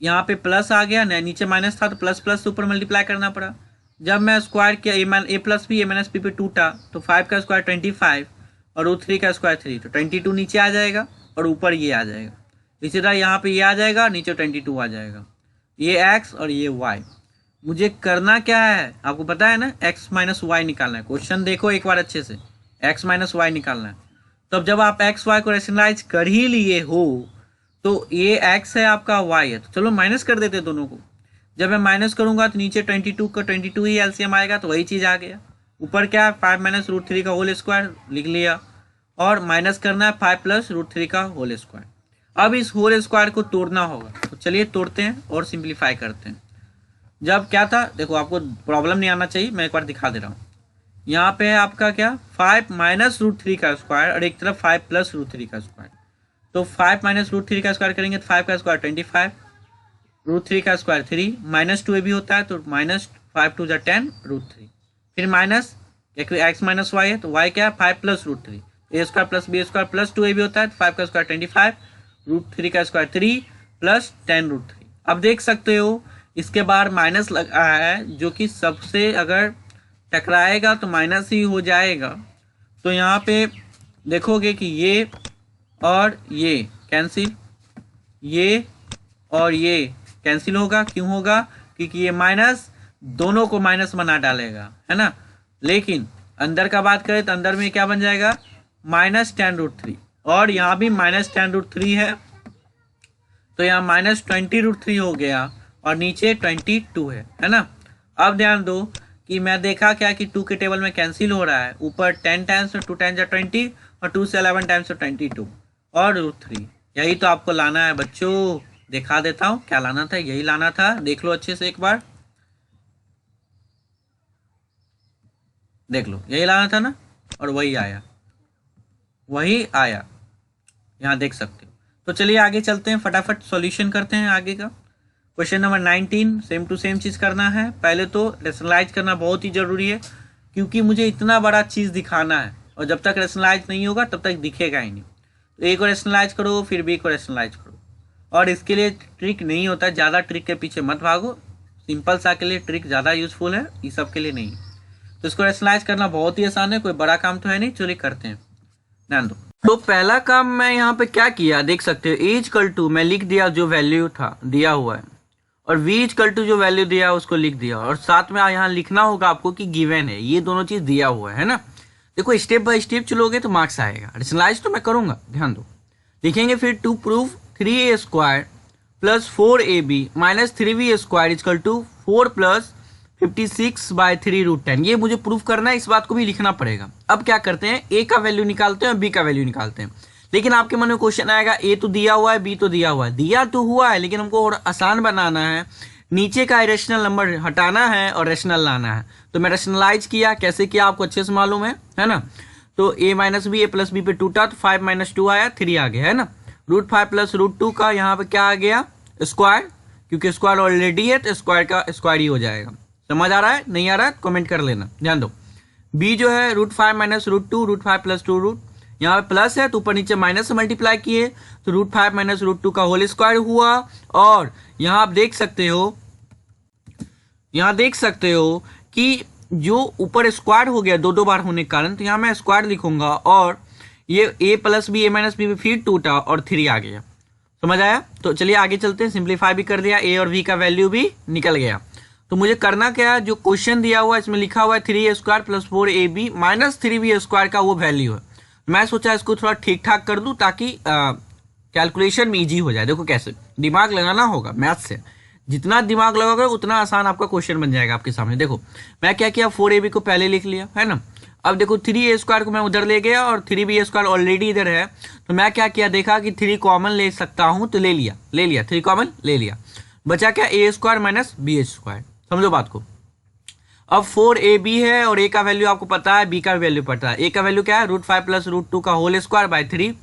यहाँ पे प्लस आ गया, नीचे माइनस था तो प्लस प्लस ऊपर मल्टीप्लाई करना पड़ा। जब मैं स्क्वायर किया a plus B a minus B पे टूटा, तो 5 का स्क्वायर 25 और रूट 3 का स्क्वायर 3, तो 22 नीचे आ जाएगा और ऊपर ये आ जाएगा। इसी तरह यहाँ पे ये आ जाएगा, नीचे 22 आ जाएगा। ये x और ये y। मुझे करना क्या है आपको पता है ना, x माइनस वाई निकालना है। क्वेश्चन देखो एक बार अच्छे से, x माइनस वाई निकालना है। तो जब आप x y को रेशनलाइज कर ही लिए हो, तो ये x है आपका, y है, तो चलो माइनस कर देते दोनों को। जब मैं माइनस करूंगा तो नीचे 22 का 22 ही एलसीएम आएगा, तो वही चीज़ आ गया। ऊपर क्या है 5 माइनस रूट 3 का होल स्क्वायर लिख लिया, और माइनस करना है 5 प्लस रूट 3 का होल स्क्वायर। अब इस होल स्क्वायर को तोड़ना होगा, तो चलिए तोड़ते हैं और सिंप्लीफाई करते हैं। जब क्या था देखो, आपको प्रॉब्लम नहीं आना चाहिए, मैं एक बार दिखा दे रहा हूँ। यहाँ पे है आपका क्या 5 माइनस रूट 3 का स्क्वायर और एक तरफ 5 प्लस रूट 3 का स्क्वायर। तो 5 माइनस रूट 3 का स्क्वायर करेंगे तो 5 का स्क्वायर 25, रूट 3 का स्क्वायर 3, माइनस 2 भी होता है, तो माइनस 5 2 10 रूट 3, फिर माइनस x माइनस वाई है, तो y क्या है 5 plus root 3, a square plus B square plus 2 भी होता है, तो 5 का स्क्वायर 25, रूट 3 का स्क्वायर 3 प्लस 10 रूट 3। अब देख सकते हो इसके बाहर माइनस लगा है, जो कि सबसे अगर टकराएगा तो माइनस ही हो जाएगा। तो यहाँ पे देखोगे कि ये और ये कैंसिल, ये और ये कैंसिल होगा। क्यों होगा, क्योंकि ये माइनस दोनों को माइनस बना डालेगा, है ना। लेकिन अंदर का बात करें तो अंदर में क्या बन जाएगा माइनस 10 रूट 3, और यहाँ भी माइनस 10 रूट 3 है, तो यहाँ माइनस 20 रूट 3 हो गया और नीचे 22 है ना। अब ध्यान दो कि मैं देखा क्या कि 2 के टेबल में कैंसिल हो रहा है, ऊपर 10 टाइम्स 2 टाइम्स 20 और 2 से 11 टाइम्स 22 और रूट 3। यही तो आपको लाना है बच्चों, दिखा देता हूँ क्या लाना था, यही लाना था, देख लो अच्छे से एक बार, देख लो यही लाना था ना, और वही आया, यहाँ देख सकते हो। तो चलिए आगे चलते हैं, फटाफट सॉल्यूशन करते हैं आगे का। Question number 19 same to same चीज़ करना है। पहले तो रेशनलाइज करना बहुत ही ज़रूरी है, क्योंकि मुझे इतना बड़ा चीज़ दिखाना है, और जब तक रेशनलाइज नहीं होगा तब तक दिखेगा ही नहीं। तो ए को रेशनलाइज करो, फिर बी को रेशनलाइज करो, और इसके लिए ट्रिक नहीं होता है, ज़्यादा ट्रिक के पीछे मत भागो, सिंपल सा के लिए ट्रिक ज़्यादा यूजफुल है, ये सब के लिए नहीं। तो इसको रेशनलाइज करना बहुत ही आसान है, कोई बड़ा काम तो है नहीं, चलिए करते हैं, ध्यान दो। तो पहला काम मैं यहाँ पे क्या किया देख सकते हो, ए इक्वल टू मैं लिख दिया जो वैल्यू था दिया हुआ है, और v इक्वल टू जो वैल्यू दिया उसको लिख दिया, और साथ में यहाँ लिखना होगा आपको कि गिवन है, ये दोनों चीज दिया हुआ है ना। देखो स्टेप बाय स्टेप चलोगे तो मार्क्स आएगा। रेशनलाइज तो मैं करूंगा, ध्यान दो, लिखेंगे फिर to prove 3a square plus 4ab minus 3b square equal to 4 plus 56/3 root 10। ये मुझे प्रूफ करना है, इस बात को भी लिखना पड़ेगा। अब क्या करते हैं, a का वैल्यू निकालते हैं और b का वैल्यू निकालते हैं। लेकिन आपके मन में क्वेश्चन आएगा, a तो दिया हुआ है, b तो दिया हुआ है, दिया तो हुआ है, लेकिन हमको और आसान बनाना है, नीचे का इरेशनल नंबर हटाना है और रेशनल लाना है। तो मैं रेशनलाइज किया, कैसे किया आपको अच्छे से मालूम है ना। तो a minus B, a plus B पे टूटा तो 5 माइनस 2 आया, 3 आ गया, है ना। √5 प्लस √2 का यहाँ पे क्या आ गया स्क्वायर, क्योंकि स्क्वायर ऑलरेडी है तो स्क्वायर का स्क्वायर ही हो जाएगा। समझ आ रहा है, नहीं आ रहा है कमेंट कर लेना। ध्यान दो बी जो है √5 माइनस √2, √5 प्लस 2 यहाँ पे प्लस है तो ऊपर नीचे माइनस से मल्टीप्लाई किए तो √5 माइनस √2 का होल स्क्वायर हुआ। और यहाँ आप देख सकते हो, यहाँ देख सकते हो कि जो ऊपर स्क्वायर हो गया दो बार होने के कारण, तो यहाँ मैं स्क्वायर लिखूंगा और ये a plus B, a minus B फिर 2 था और 3 आ गया। समझ आया? तो चलिए आगे चलते हैं, सिंप्लीफाई भी कर दिया, a और v का वैल्यू भी निकल गया। तो मुझे करना क्या है, जो क्वेश्चन दिया हुआ है इसमें लिखा हुआ है 3a² plus 4ab minus 3b² का वो वैल्यू है। मैं सोचा इसको थोड़ा ठीक ठाक कर दूं ताकि कैलकुलेशन में ईजी हो जाए। देखो कैसे दिमाग लगाना होगा मैथ से, जितना दिमाग लगाओगे उतना आसान आपका क्वेश्चन बन जाएगा आपके सामने। देखो मैं क्या किया, 4ab को पहले लिख लिया है ना। अब देखो 3a² को मैं उधर ले गया और 3b² ऑलरेडी इधर है, तो मैं क्या किया, देखा कि 3 कॉमन ले सकता हूं तो ले लिया 3 कॉमन ले लिया, बचा क्या a² माइनस b²। समझो बात को। अब 4ab है और a का वैल्यू आपको पता है, b का वैल्यू पता है। a का वैल्यू क्या है √5 प्लस √2 का होल स्क्वायर बाय 3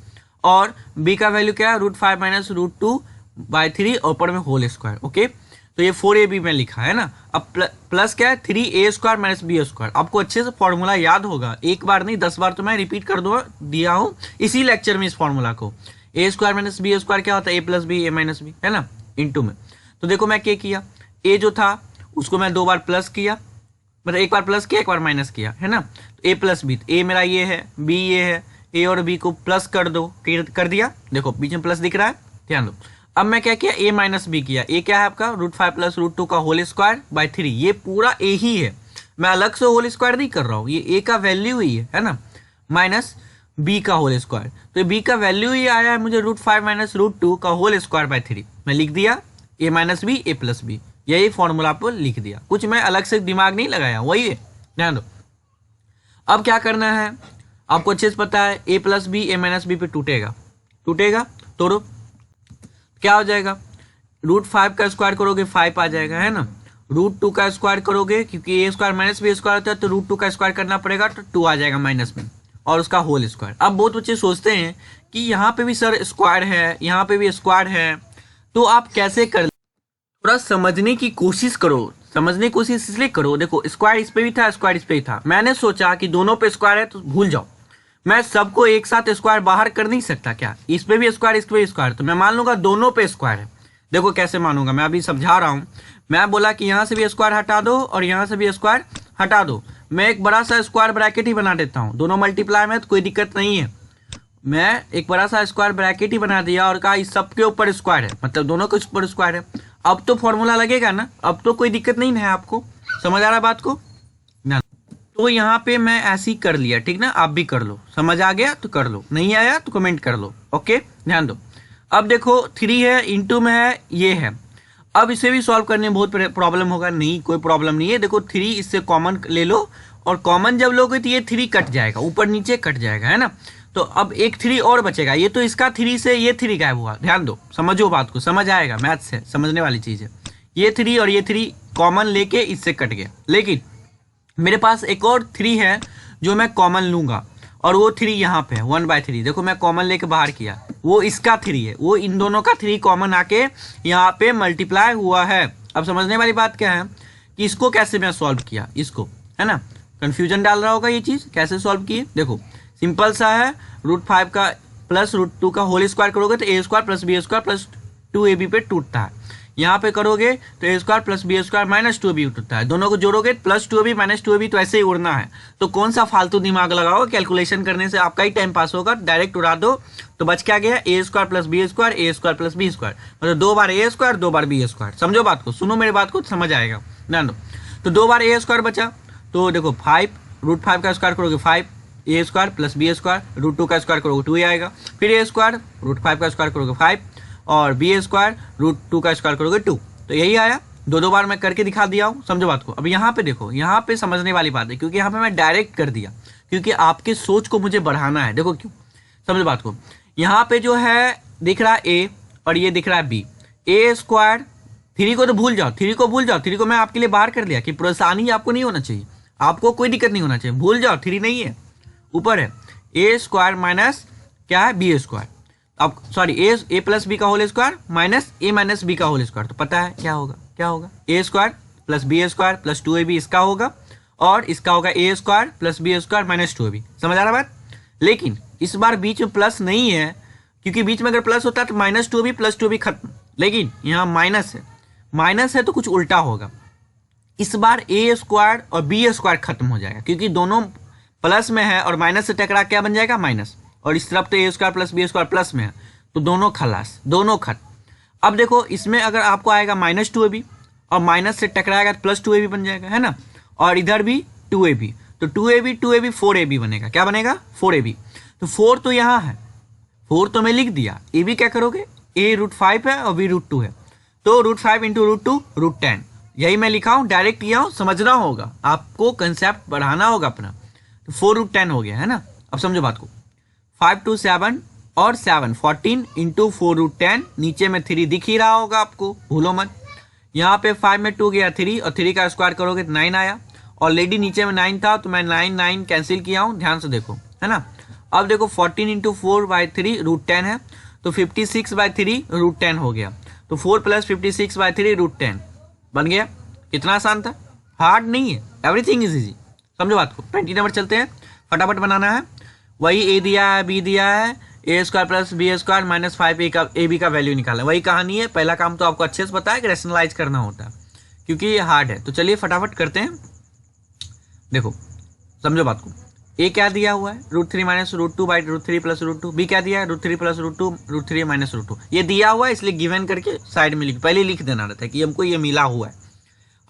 और b का वैल्यू क्या है √5 माइनस √2 बाय 3 और ऊपर में होल स्क्वायर। ओके, तो ये 4ab में लिखा है ना। अब प्लस क्या है 3a² माइनस b²। आपको अच्छे से फॉर्मूला याद होगा, एक बार नहीं 10 बार तो मैं रिपीट कर दिया हूँ इसी लेक्चर में इस फॉर्मूला को। a² माइनस b² क्या होता है, a plus B a minus B है ना, इनटू में। तो देखो मैं क्या किया, a जो था उसको मैं 2 बार प्लस किया, मतलब एक बार प्लस किया एक बार माइनस किया है ना। तो a प्लस बी, a मेरा ये है, b ये है, a और b को प्लस कर दो, कर दिया। देखो बीच में प्लस दिख रहा है, ध्यान दो। अब मैं क्या किया, a माइनस बी किया। a क्या है आपका √5 प्लस √2 का होल स्क्वायर बाय 3, ये पूरा a ही है, मैं अलग से होल स्क्वायर नहीं कर रहा हूँ, ये a का वैल्यू ही है ना, माइनस b का होल स्क्वायर। तो b का वैल्यू ही आया है मुझे √5 माइनस √2 का होल स्क्वायर बाय 3। मैं लिख दिया a minus B a plus B, यही फॉर्मूला आपको लिख दिया, कुछ मैं अलग से दिमाग नहीं लगाया, वही है। ध्यान दो अब क्या करना है, आपको अच्छे से पता है a plus B a minus B पे टूटेगा तोड़ो, क्या हो जाएगा, √5 का स्क्वायर करोगे 5 आ जाएगा है ना, √2 का स्क्वायर करोगे क्योंकि a² माइनस b² होता है तो √2 का स्क्वायर करना पड़ेगा तो 2 आ जाएगा माइनस में, और उसका होल स्क्वायर। अब बहुत बच्चे सोचते हैं कि यहाँ पे भी सर स्क्वायर है, यहाँ पे भी स्क्वायर है, तो आप कैसे कर, थोड़ा समझने की कोशिश करो, समझने की कोशिश इसलिए करो। देखो स्क्वायर इस पे भी था, स्क्वायर इस पे भी था, मैंने सोचा कि दोनों पे स्क्वायर है तो भूल जाओ, मैं सबको एक साथ स्क्वायर बाहर कर नहीं सकता क्या, इस पे भी स्क्वायर इस पे भी स्क्वायर, तो मैं मान लूंगा दोनों पे स्क्वायर है। देखो कैसे मानूंगा, मैं अभी समझा रहा हूं। मैं बोला कि यहाँ से भी स्क्वायर हटा दो और यहाँ से भी स्क्वायर हटा दो, मैं एक बड़ा सा स्क्वायर ब्रैकेट ही बना देता हूँ, दोनों मल्टीप्लाई में तो कोई दिक्कत नहीं है। मैं एक बड़ा सा स्क्वायर ब्रैकेट ही बना दिया और कहा इस सबके ऊपर स्क्वायर है, मतलब दोनों के ऊपर स्क्वायर है। अब तो फॉर्मूला लगेगा ना, अब तो कोई दिक्कत नहीं है आपको, समझ आ रहा है बात को ना। तो यहाँ पे मैं ऐसे ही कर लिया, ठीक ना, आप भी कर लो, समझ आ गया तो कर लो, नहीं आया तो कमेंट कर लो। ओके ध्यान दो, अब देखो 3 है इनटू में है, ये है, अब इसे भी सॉल्व करने में बहुत प्रॉब्लम होगा, नहीं कोई प्रॉब्लम नहीं है। देखो 3 इससे कॉमन ले लो और कॉमन जब लोगे तो ये 3 कट जाएगा, ऊपर नीचे कट जाएगा है ना। तो अब एक 3 और बचेगा, ये तो इसका 3 से ये 3 गायब हुआ। ध्यान दो, समझो बात को, समझ आएगा, मैथ से समझने वाली चीज है। ये 3 और ये 3 कॉमन लेके इससे कट गया, लेकिन मेरे पास एक और 3 है जो मैं कॉमन लूंगा और वो 3 यहाँ पे है 1/3। देखो मैं कॉमन लेके बाहर किया, वो इसका 3 है, वो इन दोनों का 3 कॉमन आके यहाँ पे मल्टीप्लाई हुआ है। अब समझने वाली बात क्या है कि इसको कैसे मैं सॉल्व किया, इसको है ना, कंफ्यूजन डाल रहा होगा ये चीज, कैसे सॉल्व किए। देखो सिंपल सा है, √5 का प्लस √2 का होल स्क्वायर करोगे तो a² plus b² plus 2ab पे टूटता है, यहाँ पे करोगे तो a² plus b² minus 2ab टूटता है, दोनों को जोड़ोगे प्लस 2ab माइनस 2ab, तो ऐसे ही उड़ना है। तो कौन सा फालतू दिमाग लगाओ, कैलकुलेशन करने से आपका ही टाइम पास होगा, डायरेक्ट उड़ा दो। तो बच क्या गया, a² plus b², a² plus b², मतलब 2 बार a² 2 बार b²। समझो बात को, सुनो मेरी बात को, समझ आएगा, ध्यान दो। तो 2 बार a² बचा, तो देखो 5 √5 का स्क्वायर करोगे 5 a² प्लस b², √2 का स्क्वायर करोगे 2 आएगा, फिर a² √5 का स्क्वायर करोगे 5 और b² √2 का स्क्वायर करोगे 2। तो यही आया, 2 बार मैं करके दिखा दिया हूँ, समझो बात को। अब यहाँ पे देखो, यहाँ पे समझने वाली बात है, क्योंकि यहाँ पे मैं डायरेक्ट कर दिया, क्योंकि आपके सोच को मुझे बढ़ाना है। देखो क्यों, समझो बात को। यहाँ पे जो है दिख रहा है a और ये दिख रहा है b, a², 3 को तो भूल जाओ, 3 को भूल जाओ, 3 को मैं आपके लिए बाहर कर दिया कि परेशानी आपको नहीं होना चाहिए, आपको कोई दिक्कत नहीं होना चाहिए, भूल जाओ 3 नहीं है, ऊपर है a² माइनस क्या है b²। अब सॉरी ए प्लस बी का whole square minus A minus B का होल स्क्वायर, तो पता है क्या होगा, क्या होगा, A square plus B square plus 2ab इसका होगा, और इसका होगा A square plus B square minus 2ab। समझ आ रहा बात? लेकिन इस बार बीच में प्लस नहीं है, क्योंकि बीच में अगर प्लस होता तो माइनस 2ab प्लस 2ab खत्म, लेकिन यहाँ माइनस है, माइनस है तो कुछ उल्टा होगा। इस बार ए स्क्वायर और बी स्क्वायर खत्म हो जाएगा, क्योंकि दोनों प्लस में है और माइनस से टकरा क्या बन जाएगा, माइनस, और इस तरफ तो A square plus B square plus में है, तो दोनों खलास, दोनों खत्म। अब देखो इसमें अगर आपको आएगा माइनस 2ab और माइनस से टकराएगा तो प्लस 2ab बन जाएगा, है ना, और इधर भी 2ab, तो 2ab 4ab बनेगा, क्या बनेगा, 4ab। तो 4 तो यहाँ है, 4 तो मैं लिख दिया, ए भी क्या करोगे, a √5 है और b √2 है, तो √5 इंटू √2 √10, यही मैं लिखा हूँ, डायरेक्ट किया हूँ, समझना होगा आपको, कंसेप्ट बढ़ाना होगा अपना। तो 4 √10 हो गया, है ना। अब समझो बात को, 5 2 7 और 7 14 इंटू 4 √10, नीचे में 3 दिख ही रहा होगा आपको, भूलो मत। यहाँ पे 5 में 2 गया 3, और 3 का स्क्वायर करोगे तो 9 आया, ऑलरेडी नीचे में 9 था तो मैं 9 कैंसिल किया हूँ, ध्यान से देखो, है ना। अब देखो 14 इंटू 4/3 √10 है, तो 56/3 √10 हो गया, तो 4 प्लस 56/3 √10 बन गया। कितना आसान था, हार्ड नहीं है, एवरीथिंग इज इजी। समझो बात को। 20 नंबर चलते हैं, फटाफट बनाना है। वही ए दिया है, बी दिया है, A square plus B square minus 5 A B का वैल्यू निकाला, वही कहानी है। पहला काम तो आपको अच्छे से पता है कि रैशनलाइज करना होता है, क्योंकि ये हार्ड है। तो चलिए फटाफट करते हैं। देखो समझो बात को, ए क्या दिया हुआ है, √3 माइनस √2/√3 प्लस √2, बी क्या दिया है, √3 प्लस √2 √3 माइनस √2, ये दिया हुआ है इसलिए गिवन करके साइड में लिख, पहले लिख देना रहता है कि हमको ये मिला हुआ है।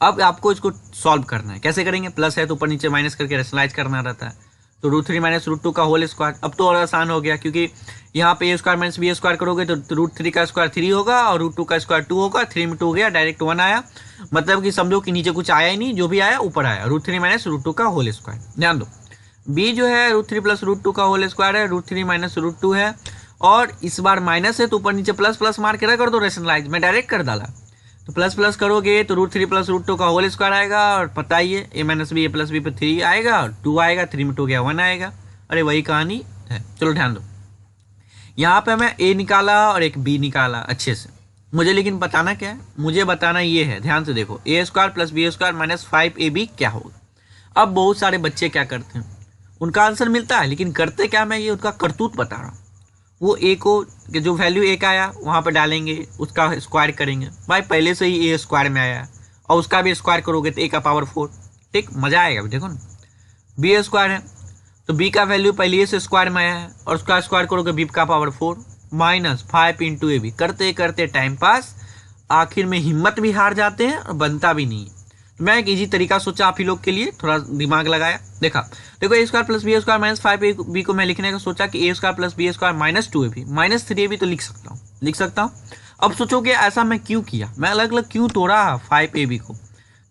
अब आपको इसको सॉल्व करना है, कैसे करेंगे, प्लस है तो ऊपर नीचे माइनस करके रैशनलाइज करना रहता है, तो √3 माइनस √2 का होल स्क्वायर। अब तो और आसान हो गया, क्योंकि यहाँ पे ए स्क्वायर माइनस बी स्क्वायर करोगे तो √3 का स्क्वायर 3 होगा और √2 का स्क्वायर 2 होगा, 3 में 2 गया, डायरेक्ट 1 आया, मतलब कि समझो कि नीचे कुछ आया ही नहीं, जो भी आया ऊपर आया, √3 माइनस √2 का होल स्क्वायर। ध्यान दो, बी जो है √3 प्लस √2 का होल स्क्वायर है, √3 माइनस √2 है, और इस बार माइनस है तो ऊपर नीचे प्लस प्लस मार के कर दो रैशनलाइज, मैं डायरेक्ट कर डाला, तो प्लस प्लस करोगे तो √3 प्लस √2 का होल स्क्वायर आएगा, और पता ही है ए minus B A plus B पे 3 आएगा और 2 आएगा, 3 में 2 गया 1 आएगा। अरे वही कहानी है। चलो ध्यान दो, यहाँ पे मैं ए निकाला और एक बी निकाला अच्छे से, मुझे लेकिन बताना क्या है, मुझे बताना ये है, ध्यान से देखो, A square plus B square minus 5ab क्या होगा। अब बहुत सारे बच्चे क्या करते हैं, उनका आंसर मिलता है लेकिन करते क्या, मैं ये उनका करतूत बता रहा हूँ। वो ए को जो वैल्यू ए का आया वहाँ पे डालेंगे, उसका स्क्वायर करेंगे, भाई पहले से ही ए स्क्वायर में आया है और उसका भी स्क्वायर करोगे तो ए का पावर 4, ठीक, मजा आएगा। देखो ना, बी स्क्वायर है तो बी का वैल्यू पहले से स्क्वायर में आया है और उसका स्क्वायर करोगे बी का power 4 minus 5 into A B, करते करते टाइम पास, आखिर में हिम्मत भी हार जाते हैं और बनता भी नहीं है। मैं एक इजी तरीका सोचा आप ही लोग के लिए, थोड़ा दिमाग लगाया, देखा, देखो A square plus B square minus 5ab को मैं लिखने का सोचा कि A square plus B square minus 2ab minus 3ab तो लिख सकता हूँ। अब सोचोगे ऐसा मैं क्यों किया, मैं अलग अलग क्यों तोड़ा 5ab को,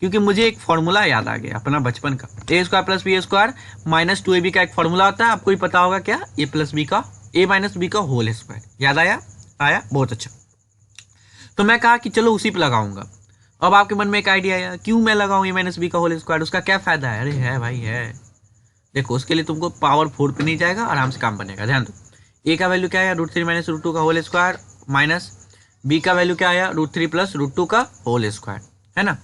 क्योंकि मुझे एक फॉर्मूला याद आ गया अपना बचपन का, A square plus B square minus 2ab का एक फॉर्मूला होता है, आपको ही पता होगा क्या, ए प्लस बी का ए माइनस बी का होल स्क्वायर। याद आया, बहुत अच्छा। तो मैं कहा कि चलो उसी पे लगाऊंगा। अब आपके मन में एक आइडिया आया, क्यों मैं लगाऊं ए माइनस बी का होल स्क्वायर, उसका क्या फायदा है। अरे है भाई है, देखो उसके लिए तुमको पावर 4 पे नहीं जाएगा, आराम से काम बनेगा। ध्यान दो, ए का वैल्यू क्या है, √3 माइनस √2 का होल स्क्वायर, माइनस बी का वैल्यू क्या आया, √3 प्लस √2 का होल स्क्वायर, है ना।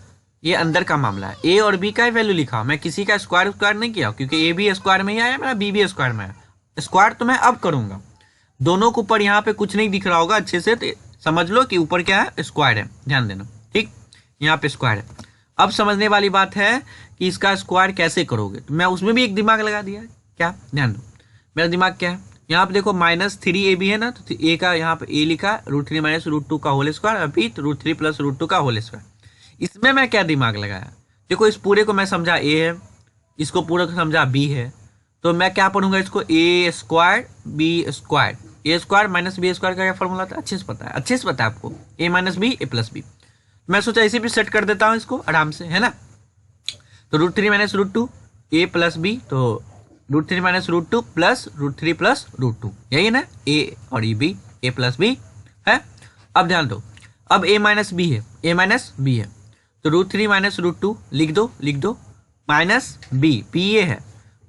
ये अंदर का मामला है, ए और बी का ही वैल्यू लिखा, मैं किसी का स्क्वायर नहीं किया, क्योंकि ए भी स्क्वायर में ही आया, मेरा बी भी स्क्वायर में आया। स्क्वायर तो मैं अब करूंगा, दोनों के ऊपर यहाँ पे कुछ नहीं दिख रहा होगा अच्छे से, तो समझ लो कि ऊपर क्या है, स्क्वायर है, ध्यान देना, ठीक, यहाँ पे स्क्वायर है। अब समझने वाली बात है कि इसका स्क्वायर कैसे करोगे, तो मैं उसमें भी एक दिमाग लगा दिया। क्या, ध्यान दो, मेरा दिमाग क्या है, यहाँ पे देखो माइनस 3ab है ना, तो ए का यहाँ पे ए लिखा, √3 माइनस √2 का होल स्क्वायर, अभी √3 प्लस √2 का होल स्क्वायर। इसमें मैं क्या दिमाग लगाया, देखो इस पूरे को मैं समझा ए है, इसको पूरे को समझा बी है, तो मैं क्या पढ़ूंगा इसको, ए square B square, A square minus B square का क्या फॉर्मूला था, अच्छे से पता है आपको, ए minus B A plus B. मैं सोचा इसी पे सेट कर देता हूँ इसको आराम से, है ना। तो √3 माइनस √2 ए प्लस बी, तो √3 माइनस √2 प्लस √3 प्लस √2, यही है ना, ए और E B, A plus B है। अब ध्यान दो, अब ए माइनस बी है, ए माइनस बी है, तो √3 माइनस √2 लिख दो, माइनस बी, पी ए है,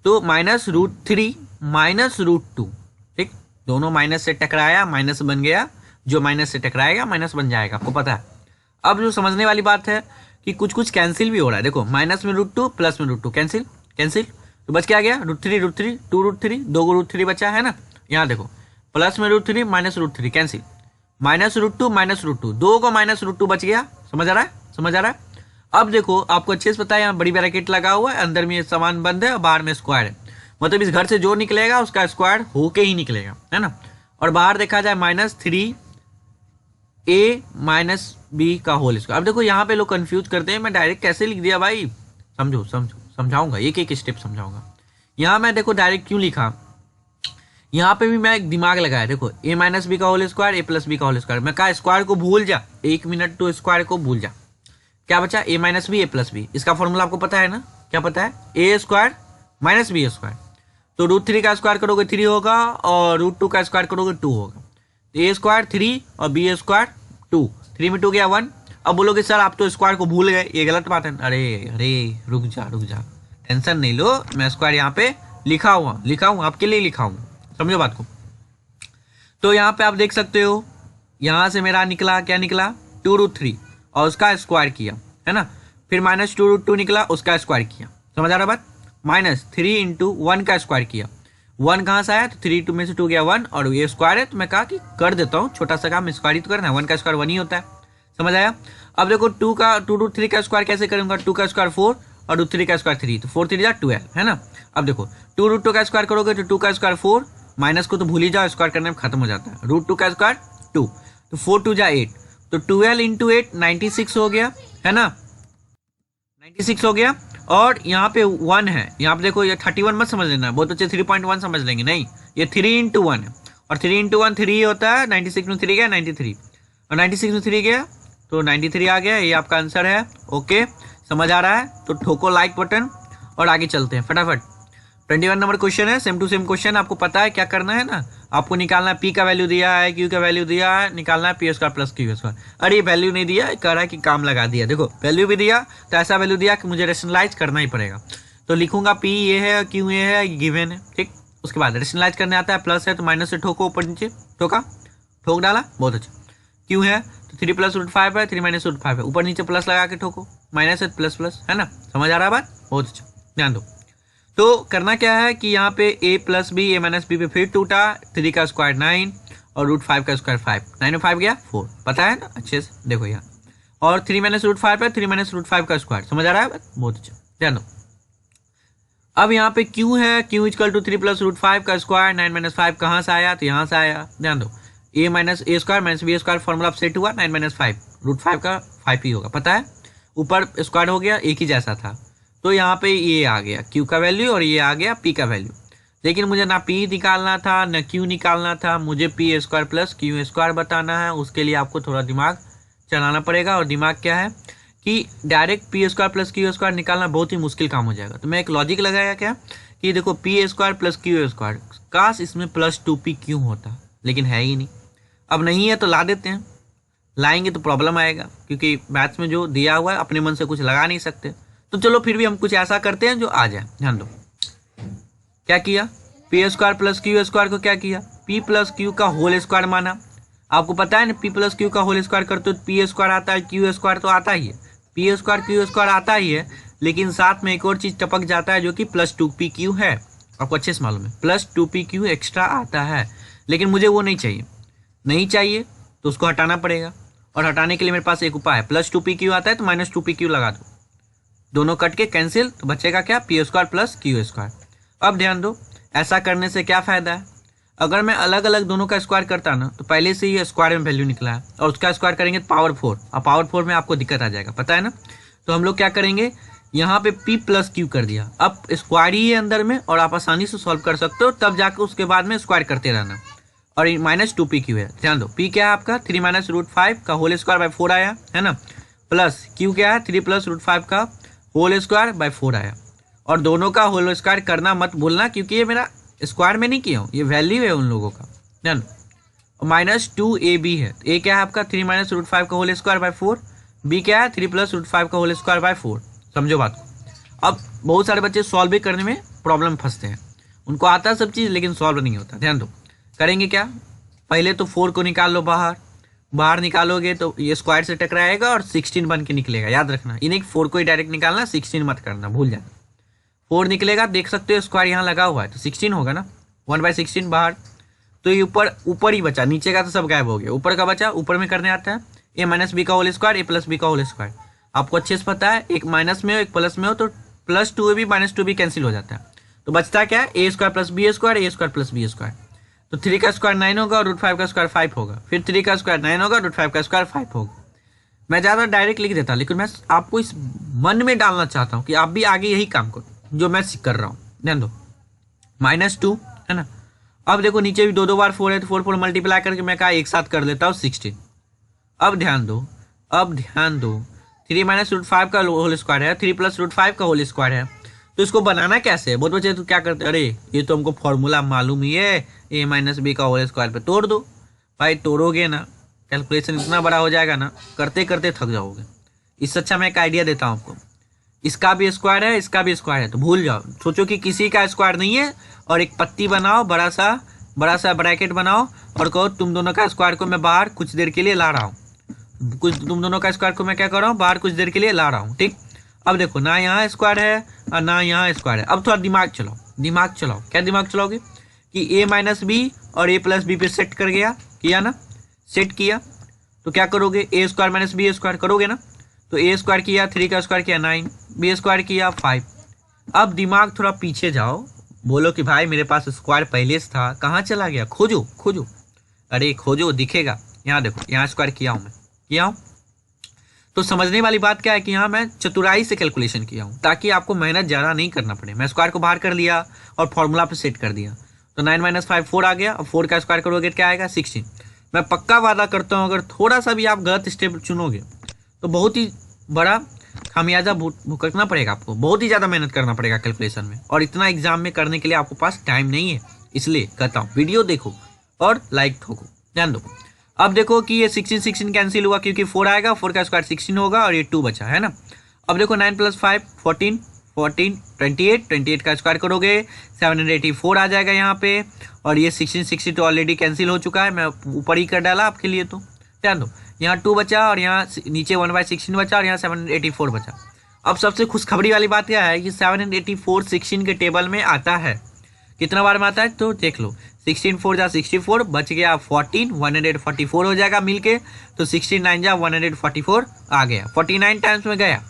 तो माइनस √3 माइनस √2, ठीक, दोनों माइनस से टकराया, माइनस बन गया, जो माइनस से टकराएगा माइनस बन जाएगा, आपको पता है। अब जो समझने वाली बात है कि कुछ कुछ कैंसिल भी हो रहा है। देखो माइनस में √2 प्लस में √2 कैंसिल कैंसिल, तो बच क्या गया √3 √3 2√3, 2 √3 बचा है ना। यहाँ देखो प्लस में √3 माइनस √3 कैंसिल, माइनस √2 माइनस √2, 2 को माइनस √2 बच गया। समझ आ रहा है, समझ आ रहा है। अब देखो आपको अच्छे से पता है यहाँ बड़ी ब्रैकेट लगा हुआ है, अंदर में ये सामान बंद है और बाहर में स्क्वायर है, मतलब इस घर से जो निकलेगा उसका स्क्वायर होके ही निकलेगा, है ना। और बाहर देखा जाए -3a माइनस b का होल स्क्वायर। अब देखो यहाँ पे लोग कंफ्यूज करते हैं, मैं डायरेक्ट कैसे लिख दिया भाई, समझो समझाऊंगा, एक एक स्टेप समझाऊंगा। यहाँ मैं देखो डायरेक्ट क्यों लिखा, यहाँ पे भी मैं एक दिमाग लगाया। देखो a माइनस बी का whole square, a plus B का होल स्क्वायर, मैं कहा स्क्वायर को भूल जा, 1 मिनट तो स्क्वायर को भूल जा। क्या बचा a minus B, a plus B, इसका फॉर्मूला आपको पता है ना, क्या पता है, a square minus B square, तो √3 का स्क्वायर करोगे 3 होगा और √2 का स्क्वायर करोगे 2 होगा, तो a स्क्वायर 3 और b स्क्वायर 2, 3 में 2 गया 1। अब बोलोगे सर आप तो स्क्वायर को भूल गए, ये गलत बात है। अरे रुक जा, टेंशन नहीं लो, मैं स्क्वायर यहाँ पे लिखा हूँ आपके लिए लिखा हूँ, समझो बात को। तो यहाँ पे आप देख सकते हो, यहाँ से मेरा निकला, क्या निकला 2√3 और उसका स्क्वायर किया, है ना, फिर -2√2 निकला, उसका स्क्वायर किया, समझ आ रहा बात, -3 × 1 का स्क्वायर किया, 1 कहाँ से आया, तो 3 2 में से 2 गया 1 और ये स्क्वायर है, तो मैं कहा कि कर देता हूँ, छोटा सा काम स्क्वायर ही तो करना है, 1 का स्क्वायर 1 ही होता है, समझ आया। अब देखो 2√3 का स्क्वायर कैसे करूंगा, 2 का स्क्वायर 4 और √3 का स्क्वायर 3, तो 4 3 12 है ना। अब देखो 2√2 का स्क्वायर करोगे तो 2 का स्क्वायर 4, माइनस को तो भूल ही जाओ, स्क्वायर करने में खत्म हो जाता है, √2 का स्क्वायर 2, तो 4 2 8, तो 12 × 8 96 हो गया, है ना, 96 हो गया। और यहाँ पे 1 है, यहाँ पे देखो ये 31 मत समझ लेना, बहुत अच्छे 3.1 समझ लेंगे, नहीं ये 3 × 1 है, और 3 × 1 3 ही होता है, 96 में 3 गया 93, और 96 में 3 गया तो 93 आ गया, ये आपका आंसर है। ओके समझ आ रहा है, तो ठोको लाइक बटन और आगे चलते हैं फटाफट। 21 नंबर क्वेश्चन है, सेम टू सेम क्वेश्चन, आपको पता है क्या करना है ना, आपको निकालना है p का वैल्यू दिया है, q का वैल्यू दिया है, निकालना है p square plus q square. अरे ये वैल्यू नहीं दिया, कह रहा है कि काम लगा दिया, देखो वैल्यू भी दिया तो ऐसा वैल्यू दिया कि मुझे रेशनलाइज करना ही पड़ेगा, तो लिखूंगा p ये है, q ये है, गिवन है, ठीक। उसके बाद रेशनलाइज करने आता है, प्लस है तो माइनस से ठोको, ऊपर नीचे ठोक डाला, बहुत अच्छा। q है तो 3 + √5 है, 3 - √5 है, ऊपर नीचे प्लस लगा के ठोको, माइनस है प्लस प्लस, है ना, समझ आ रहा है बात, बहुत अच्छा, ध्यान दो। तो करना क्या है कि यहाँ पे a + b, a - b पे फिर टूटा, 3 का स्क्वायर 9 और √5 का स्क्वायर 5, 9 में 5 गया 4, पता है ना अच्छे से, देखो यहाँ, और 3 - √5 है, 3 - √5 का स्क्वायर, समझ आ रहा है बात, बहुत अच्छा, ध्यान दो। अब यहाँ पे q है, q = 3 + √5 का स्क्वायर, 9 - 5 कहाँ से आया, तो यहाँ से आया, ध्यान दो, a - a square - b square formula set हुआ, 9 - 5 √5 का 5 ही होगा, पता है, ऊपर स्क्वायर हो गया, एक ही जैसा था, तो यहाँ पे ये आ गया q का वैल्यू और ये आ गया p का वैल्यू, लेकिन मुझे ना p निकालना था ना q निकालना था, मुझे p square plus q square बताना है, उसके लिए आपको थोड़ा दिमाग चलाना पड़ेगा, और दिमाग क्या है कि direct p square plus q square निकालना बहुत ही मुश्किल काम हो जाएगा, तो मैं एक लॉजिक लगाया क्या कि देखो p square plus q square, काश इसमें +2p क्यों होता, लेकिन है ही नहीं, अब नहीं है तो ला देते हैं, लाएंगे तो प्रॉब्लम आएगा, क्योंकि मैथ्स में जो दिया हुआ है अपने मन से कुछ लगा नहीं सकते, तो चलो फिर भी हम कुछ ऐसा करते हैं जो आ जाए, ध्यान दो। क्या किया, p square plus q square को क्या किया, p + q का होल स्क्वायर माना, आपको पता है ना p + q का होल स्क्वायर करते तो p स्क्वायर आता है, q स्क्वायर तो आता ही है, p स्क्वायर q स्क्वायर आता ही है, लेकिन साथ में एक और चीज टपक जाता है जो कि +2pq है, आपको अच्छे से मालूम है, +2pq एक्स्ट्रा आता है, लेकिन मुझे वो नहीं चाहिए तो उसको हटाना पड़ेगा, और हटाने के लिए मेरे पास एक उपाय है, +2pq आता है तो -2pq लगा दो, दोनों कट के कैंसिल, तो बचेगा क्या, p square plus q square. अब ध्यान दो, ऐसा करने से क्या फायदा है, अगर मैं अलग अलग दोनों का स्क्वायर करता ना, तो पहले से ही स्क्वायर में वैल्यू निकला है, और उसका स्क्वायर करेंगे तो पावर 4, और पावर 4 में आपको दिक्कत आ जाएगा, पता है ना, तो हम लोग क्या करेंगे, यहाँ पे p + q कर दिया, अब स्क्वायर ही है अंदर में, और आप आसानी से सॉल्व कर सकते हो, तब जाकर उसके बाद में स्क्वायर करते रहना, और -2pq है, ध्यान दो, p क्या है आपका 3 - √5 का होल स्क्वायर बाय 4 आया, है ना, प्लस q क्या है 3 + √5 का होल स्क्वायर बाय 4 आया, और दोनों का होल स्क्वायर करना मत भूलना, क्योंकि ये मेरा स्क्वायर में नहीं किया हूँ, ये वैल्यू है उन लोगों का, ध्यान, -2ab है, a क्या है आपका 3 - √5 का होल स्क्वायर बाय 4, b क्या है 3 + √5 का होल स्क्वायर बाय 4, समझो बात को। अब बहुत सारे बच्चे सॉल्व भी करने में प्रॉब्लम फंसते हैं, उनको आता है सब चीज़ लेकिन सॉल्व नहीं होता, ध्यान दो, करेंगे क्या, पहले तो 4 को निकाल लो बाहर, बाहर निकालोगे तो ये स्क्वायर से टकराएगा और 16 बन के निकलेगा, याद रखना। इन्हें 4 को ही डायरेक्ट निकालना, 16 मत करना, भूल जाना। 4 निकलेगा, देख सकते हो स्क्वायर यहाँ लगा हुआ है तो 16 होगा ना, 1/16 बाहर। तो ये ऊपर ही बचा, नीचे का तो सब गायब हो गया, ऊपर का बचा। ऊपर में करने आता है a माइनस बी का whole square, a plus B का होल स्क्वायर। आपको अच्छे से पता है, एक माइनस में हो एक प्लस में हो तो +2ab -2b कैंसिल हो जाता है, तो बचता क्या है, a square plus B square, a square plus B square. तो 3 का स्क्वायर 9 होगा और √5 का स्क्वायर 5 होगा, फिर 3 का स्क्वायर 9 होगा, √5 का स्क्वायर 5 होगा। मैं ज़्यादा डायरेक्ट लिख देता, लेकिन मैं आपको इस मन में डालना चाहता हूँ कि आप भी आगे यही काम करो जो मैं कर रहा हूँ। ध्यान दो, -2 है ना। अब देखो नीचे भी 2 बार 4 है तो 4 मल्टीप्लाई करके मैं कहा एक साथ कर लेता हूँ 16। अब ध्यान दो, 3 माइनस √5 का होल स्क्वायर है, 3 प्लस √5 का होल स्क्वायर है। तो इसको बनाना कैसे है, बहुत बच्चे तो क्या करते हैं, अरे ये तो हमको फॉर्मूला मालूम ही है, a माइनस बी का होल स्क्वायर पे तोड़ दो। भाई तोड़ोगे ना, कैलकुलेशन इतना बड़ा हो जाएगा ना, करते करते थक जाओगे। इससे अच्छा मैं एक आइडिया देता हूँ आपको, इसका भी स्क्वायर है, इसका भी स्क्वायर है, तो भूल जाओ, सोचो कि किसी का स्क्वायर नहीं है और एक पत्ती बनाओ, बड़ा सा ब्रैकेट बनाओ और कहो तुम दोनों का स्क्वायर को मैं बाहर कुछ देर के लिए ला रहा हूँ, तुम दोनों का स्क्वायर को मैं क्या कर रहा हूँ, बाहर कुछ देर के लिए ला रहा हूँ। ठीक, अब देखो ना यहाँ स्क्वायर है और ना यहाँ स्क्वायर है। अब थोड़ा दिमाग चलाओ। क्या दिमाग चलाओगे कि a माइनस बी और a प्लस बी पे सेट कर किया ना, सेट किया तो क्या करोगे, a square minus B square करोगे ना, तो a स्क्वायर किया, 3 का स्क्वायर किया 9, b स्क्वायर किया 5। अब दिमाग थोड़ा पीछे जाओ, बोलो कि भाई मेरे पास स्क्वायर पहले से था, कहाँ चला गया, खोजो। अरे खोजो, दिखेगा। यहाँ देखो, यहाँ स्क्वायर किया हूँ। तो समझने वाली बात क्या है कि यहाँ मैं चतुराई से कैलकुलेशन किया हूँ ताकि आपको मेहनत ज़्यादा नहीं करना पड़े। मैं स्क्वायर को बाहर कर लिया और फॉर्मूला पे सेट कर दिया, तो 9 - 5 4 आ गया। अब 4 का स्क्वायर करोगे क्या आएगा, 16। मैं पक्का वादा करता हूँ, अगर थोड़ा सा भी आप गलत स्टेप चुनोगे तो बहुत ही बड़ा खामियाजा भुगतना पड़ेगा आपको, बहुत ही ज़्यादा मेहनत करना पड़ेगा कैलकुलेशन में, और इतना एग्जाम में करने के लिए आपको पास टाइम नहीं है। इसलिए कहता हूँ वीडियो देखो और लाइक ठोको। ध्यान दो, अब देखो कि ये 16 कैंसिल हुआ क्योंकि 4 आएगा, 4 का स्क्वायर 16 होगा और ये 2 बचा है ना। अब देखो 9 + 5 14 28 का स्क्वायर करोगे 784 आ जाएगा यहाँ पे, और ये 16 तो ऑलरेडी कैंसिल हो चुका है, मैं ऊपर ही कर डाला आपके लिए। तो ध्यान दो, यहाँ 2 बचा और यहाँ नीचे 1/16 बचा और यहाँ 784 बचा। अब सबसे खुशखबरी वाली बात क्या है कि 784 16 के टेबल में आता है, कितना बार में आता है तो देख लो, 16 4 जा 64, बच गया 14, 144 हो जाएगा मिलके, तो 16 9 जा 144 आ गया, 49 टाइम्स में गया,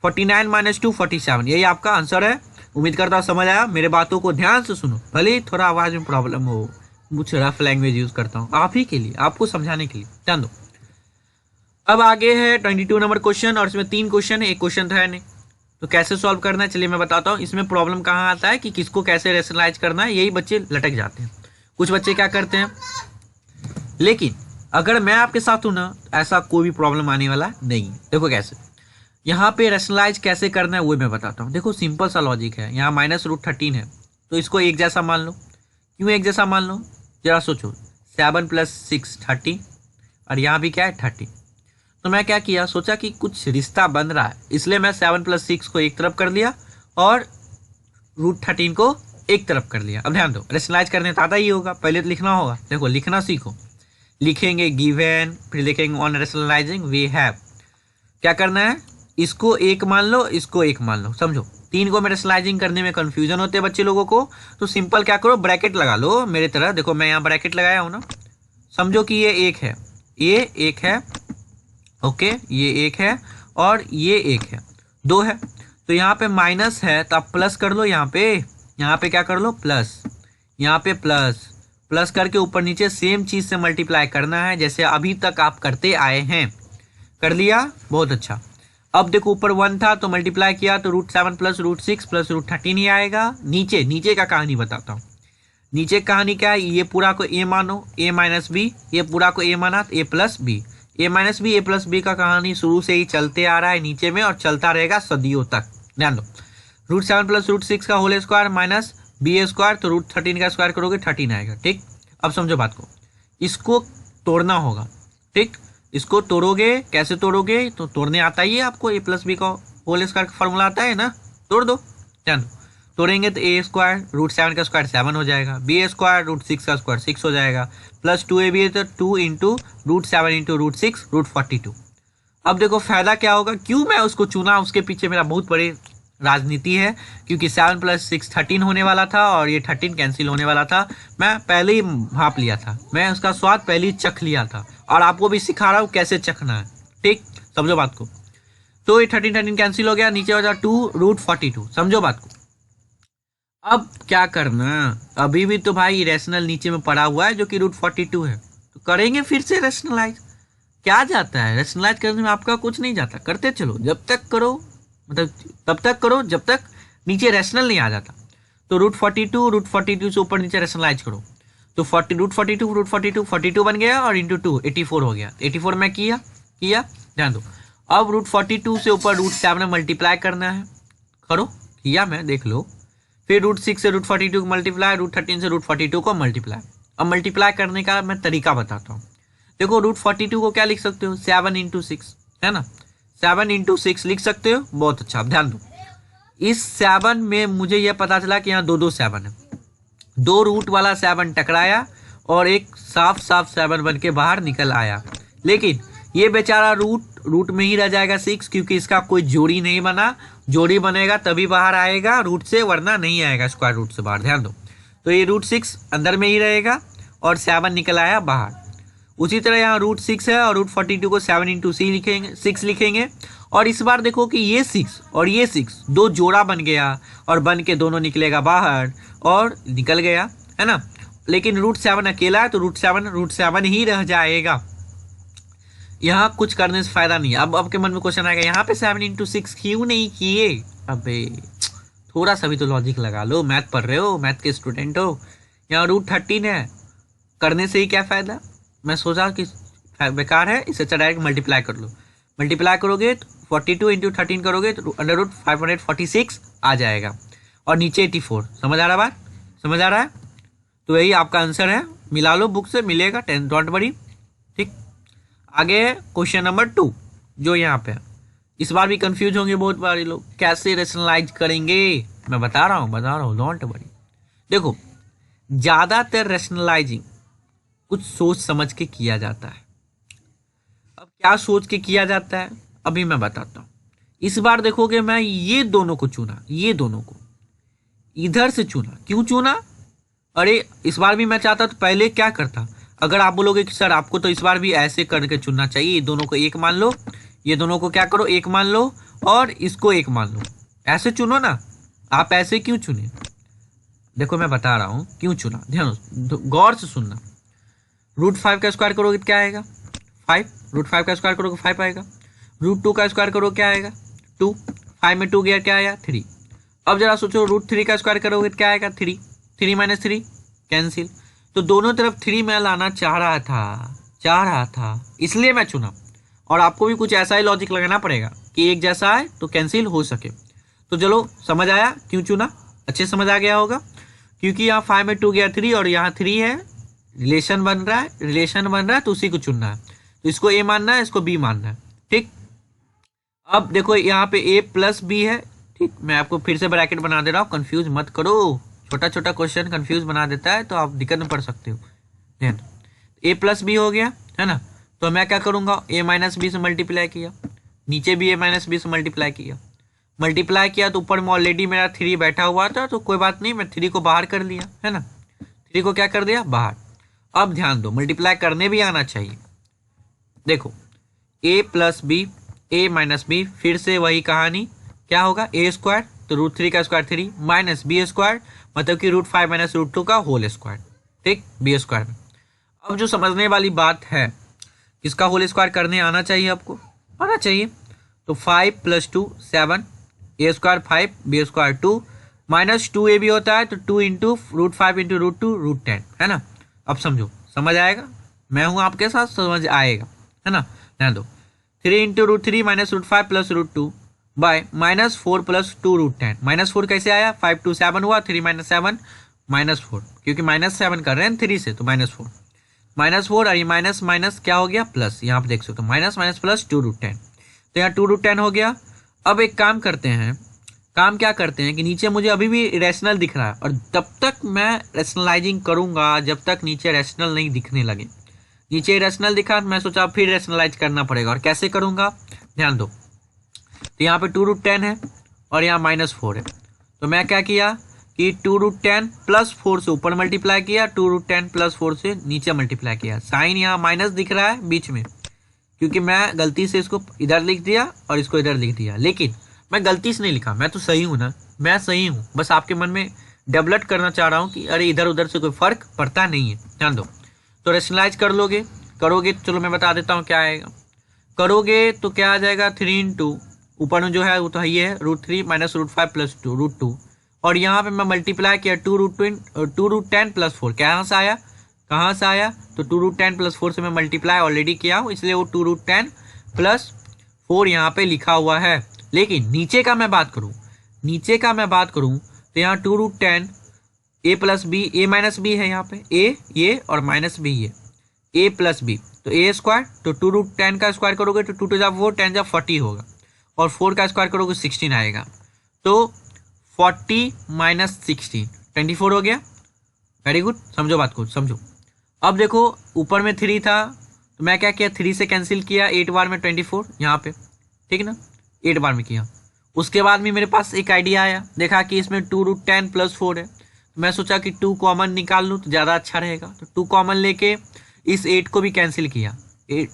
49 - 2 47, यही आपका आंसर है। उम्मीद करता हूँ समझ आया। मेरे बातों को ध्यान से सुनो, भले ही थोड़ा आवाज़ में प्रॉब्लम हो, मुझ रफ लैंग्वेज यूज़ करता हूँ आप ही के लिए, आपको समझाने के लिए। ध्यान दो, अब आगे है 22 नंबर क्वेश्चन, और इसमें 3 क्वेश्चन है, एक क्वेश्चन तो है नहीं, तो कैसे सॉल्व करना है चलिए मैं बताता हूँ। इसमें प्रॉब्लम कहाँ आता है कि किसको कैसे रेशनलाइज करना है, यही बच्चे लटक जाते हैं। कुछ बच्चे क्या करते हैं, लेकिन अगर मैं आपके साथ हूँ ना, ऐसा कोई भी प्रॉब्लम आने वाला नहीं है। देखो कैसे यहाँ पे रेशनलाइज कैसे करना है वो मैं बताता हूँ। देखो सिंपल सा लॉजिक है, यहाँ -√13 है तो इसको एक जैसा मान लो। क्यों एक जैसा मान लो, जरा सोचो, 7 + 6 30, और यहाँ भी क्या है 30। तो मैं क्या किया, सोचा कि कुछ रिश्ता बन रहा है, इसलिए मैं 7 + 6 को एक तरफ कर लिया और √13 को एक तरफ कर लिया। अब ध्यान दो, रेशनलाइज करने तो आता ही होगा, पहले तो लिखना होगा। देखो लिखना सीखो, लिखेंगे गिवन, फिर लिखेंगे ऑन रेशनलाइजिंग वी हैव। क्या करना है, इसको एक मान लो, इसको एक मान लो, समझो। 3 को में रेशनलाइजिंग करने में कंफ्यूजन होते हैं बच्चे लोगों को, तो सिंपल क्या करो, ब्रैकेट लगा लो मेरे तरह। देखो मैं यहाँ ब्रैकेट लगाया हूँ ना, समझो कि ये एक है, ये एक है, ओके, ये एक है और ये एक है, 2 है। तो यहाँ पे माइनस है तो आप प्लस कर लो, यहाँ पे क्या कर लो, प्लस, यहाँ पे प्लस करके ऊपर नीचे सेम चीज़ से मल्टीप्लाई करना है जैसे अभी तक आप करते आए हैं। कर लिया, बहुत अच्छा। अब देखो ऊपर 1 था तो मल्टीप्लाई किया तो √7 + √6 + √13 ही आएगा। नीचे का कहानी बताता हूँ। नीचे कहानी क्या है, ये पूरा को a मानो, a - b, ये पूरा को a माना तो a + b, a - b, a + b का कहानी शुरू से ही चलते आ रहा है नीचे में और चलता रहेगा सदियों तक। ध्यान दो, √7 + √6 का whole square minus b square, तो √13 का स्क्वायर करोगे 13 आएगा। ठीक, अब समझो बात को, इसको तोड़ना होगा। ठीक, इसको तोड़ोगे, कैसे तोड़ोगे, तो तोड़ने आता ही है आपको, a + b का होल स्क्वायर का फॉर्मूला आता है ना, तोड़ दो। ध्यान दो, तोड़ेंगे तो ए स्क्वायर रूट 7 का स्क्वायर 7 हो जाएगा, बी स्क्वायर रूट 6 का स्क्वायर 6 हो जाएगा, प्लस 2ab है तो 2 into root 7 into root 6 root 42। अब देखो फायदा क्या होगा, क्यों मैं उसको चुना, उसके पीछे मेरा बहुत बड़ी राजनीति है, क्योंकि 7 + 6 13 होने वाला था और ये 13 कैंसिल होने वाला था। मैं पहले ही भाप लिया था, मैं उसका स्वाद पहले ही चख लिया था और आपको भी सिखा रहा हूँ कैसे चखना है, ठीक, समझो बात को। तो ये 13 कैंसिल हो गया, नीचे हो जाए 2 रूट 42, समझो बात को। अब क्या करना, अभी भी तो भाई रैशनल नीचे में पड़ा हुआ है जो कि रूट 42 है, तो करेंगे फिर से रैशनलाइज। क्या जाता है रैशनलाइज करने में, आपका कुछ नहीं जाता, करते चलो, जब तक करो मतलब तब तक करो जब तक नीचे रैशनल नहीं आ जाता। तो रूट 42 से ऊपर नीचे रैशनलाइज करो, तो रूट 42 बन गया और इंटू 2 84 हो गया। 84 में किया ध्यान दो। अब रूट 42 से ऊपर रूट 7 में मल्टीप्लाई करना है, करो, किया मैं, देख लो। फिर रूट 6 से रूट 42 को मल्टीप्लाई, रूट 13 से रूट 42 को मल्टीप्लाई। अब मल्टीप्लाई करने का मैं तरीका बताता हूँ। देखो रूट 42 को क्या लिख सकते हो, 7 इंटू 6 है ना, 7 इंटू 6 लिख सकते हो, बहुत अच्छा। ध्यान दो, इस 7 में मुझे यह पता चला कि यहाँ दो 7 है, 2 रूट वाला 7 टकराया और एक साफ 7 बन के बाहर निकल आया। लेकिन ये बेचारा रूट में ही रह जाएगा 6, क्योंकि इसका कोई जोड़ी नहीं बना, जोड़ी बनेगा तभी बाहर आएगा रूट से, वरना नहीं आएगा स्क्वायर रूट से बाहर। ध्यान दो, तो ये रूट 6 अंदर में ही रहेगा और 7 निकल आया बाहर। उसी तरह यहाँ रूट 6 है और रूट 42 को 7 इंटू 6 लिखेंगे। और इस बार देखो कि ये 6 और ये 6 दो जोड़ा बन गया और बन के दोनों निकलेगा बाहर और निकल गया, है ना। लेकिन रूट 7 अकेला है तो रूट 7 ही रह जाएगा, यहाँ कुछ करने से फायदा नहीं है। अब आपके मन में क्वेश्चन आएगा, यहाँ पे 7 इंटू 6 क्यों नहीं किए? अबे थोड़ा सा भी तो लॉजिक लगा लो, मैथ पढ़ रहे हो, मैथ के स्टूडेंट हो। यहाँ रूट 13 है, करने से ही क्या फ़ायदा, मैं सोचा कि बेकार है, इससे अच्छा डायरेक्ट मल्टीप्लाई कर लो। मल्टीप्लाई करोगे तो 42 इंटू 13 करोगे तो अंडर रूट 546 आ जाएगा और नीचे 84। समझ आ रहा बात, समझ आ रहा है? तो यही आपका आंसर है, मिला लो बुक से, मिलेगा, 10 डोंट वरी, ठीक। आगे क्वेश्चन नंबर 2 जो यहाँ पे है। इस बार भी कंफ्यूज होंगे बहुत बार लोग, कैसे रेशनलाइज करेंगे, मैं बता रहा हूँ, डोंट वरी। देखो ज़्यादातर रेशनलाइजिंग कुछ सोच समझ के किया जाता है। अब क्या सोच के किया जाता है अभी मैं बताता हूँ। इस बार देखोगे मैं ये दोनों को चुना, ये दोनों को इधर से चुना, क्यों चुना? अरे इस बार भी मैं चाहता तो पहले क्या करता, अगर आप बोलोगे कि सर आपको तो इस बार भी ऐसे करके चुनना चाहिए, ये दोनों को एक मान लो, ये दोनों को क्या करो एक मान लो और इसको एक मान लो, ऐसे चुनो ना। आप ऐसे क्यों चुने, देखो मैं बता रहा हूँ क्यों चुना, ध्यान गौर से सुनना। रूट 5 का स्क्वायर करोगे क्या आएगा 5, रूट 5 का स्क्वायर करोगे 5 आएगा। रूट 2 का स्क्वायर करोगे क्या आएगा 2, 5 में 2 गया क्या आया 3। अब जरा सोचो रूट 3 का स्क्वायर करोगे क्या आएगा 3, 3 माइनस 3 कैंसिल। तो दोनों तरफ 3 मैं लाना चाह रहा था इसलिए मैं चुना। और आपको भी कुछ ऐसा ही लॉजिक लगाना पड़ेगा कि एक जैसा है तो कैंसिल हो सके। तो चलो समझ आया क्यों चुना, अच्छे समझ आ गया होगा। क्योंकि यहाँ 5 में 2 गया 3 और यहाँ 3 है, रिलेशन बन रहा है तो उसी को चुनना है। तो इसको ए मानना है, इसको बी मानना है, ठीक। अब देखो यहाँ पे ए प्लस बी है, ठीक। मैं आपको फिर से ब्रैकेट बना दे रहा हूँ, कंफ्यूज मत करो, छोटा छोटा क्वेश्चन कंफ्यूज बना देता है तो आप दिक्कत में पढ़ सकते हो। ध्यान, ए प्लस बी हो गया है ना, तो मैं क्या करूँगा ए माइनस बी से मल्टीप्लाई किया, नीचे भी ए माइनस बी से मल्टीप्लाई किया तो ऊपर में ऑलरेडी मेरा 3 बैठा हुआ था, तो कोई बात नहीं, मैं 3 को बाहर कर लिया, है ना, 3 को क्या कर दिया बाहर। अब ध्यान दो मल्टीप्लाई करने भी आना चाहिए। देखो a plus B, A minus B, फिर से वही कहानी, क्या होगा ए स्क्वायर, तो रूट 3 का स्क्वायर 3 माइनस बी स्क्वायर, मतलब कि रूट 5 माइनस रूट 2 का होल स्क्वायर, ठीक, बी स्क्वायर में। अब जो समझने वाली बात है, किसका होल स्क्वायर करने आना चाहिए, आपको आना चाहिए। तो 5 + 2 7, A square 5 B square 2 minus 2a भी होता है तो 2 into root 5 into root 2 root 10, है ना। अब समझो, समझ आएगा, मैं हूँ आपके साथ, समझ आएगा, है ना। ध्यान दो 3 into root 3 minus root 5 plus root 2 by -4 + 2 root 10। -4 कैसे आया, 5 2 7 हुआ, 3 - 7 -4, क्योंकि -7 कर रहे हैं 3 से तो -4 और ये माइनस माइनस क्या हो गया प्लस, यहाँ पे देख सकते हो माइनस माइनस प्लस 2 रूट 10, तो यहाँ 2 रूट 10 हो गया। अब एक काम करते हैं, काम क्या करते हैं कि नीचे मुझे अभी भी रैशनल दिख रहा है, और तब तक मैं रैशनलाइजिंग करूंगा जब तक नीचे रैशनल नहीं दिखने लगे। नीचे रैशनल दिखा, मैं सोचा फिर रैशनलाइज करना पड़ेगा, और कैसे करूंगा ध्यान दो। तो यहाँ पे 2√10 है और यहाँ -4 है, तो मैं क्या किया कि 2√10 + 4 से ऊपर मल्टीप्लाई किया, 2√10 + 4 से नीचे मल्टीप्लाई किया। साइन यहाँ माइनस दिख रहा है बीच में, क्योंकि मैं गलती से इसको इधर लिख दिया और इसको इधर लिख दिया, लेकिन मैं गलती से नहीं लिखा, मैं तो सही हूँ ना, मैं सही हूँ, बस आपके मन में डेवलप करना चाह रहा हूँ कि अरे इधर उधर से कोई फर्क पड़ता नहीं है, ध्यान दो। तो रेशनलाइज करोगे, चलो मैं बता देता हूँ क्या आएगा। करोगे तो क्या आ जाएगा, 3 × ऊपर में जो है वो तो ये है √3 - √5 + 2 √2, और यहाँ पे मैं मल्टीप्लाई किया 2√10 + 4, कहाँ से आया, तो 2√10 + 4 से मैं मल्टीप्लाई ऑलरेडी किया हूँ, इसलिए वो 2√10 + 4 यहाँ पे लिखा हुआ है। लेकिन नीचे का मैं बात करूँ तो यहाँ 2√10 a + b, a - b है यहाँ पे, a ये और -b ये, a + b, तो a², तो 2√10 का स्क्वायर करोगे तो 2 × 4 10 × 40 होगा, और 4 का स्क्वायर करोगे 16 आएगा, तो 40 - 16 24 हो गया। वेरी गुड, समझो बात को, समझो। अब देखो ऊपर में 3 था, तो मैं क्या किया, 3 से कैंसिल किया, 8 बार में 24 यहाँ पे, ठीक ना, 8 बार में किया। उसके बाद में मेरे पास एक आइडिया आया, देखा कि इसमें 2√10 + 4 है, तो मैं सोचा कि 2 कॉमन निकाल लूँ तो ज़्यादा अच्छा रहेगा, तो 2 कॉमन लेके इस 8 को भी कैंसिल किया,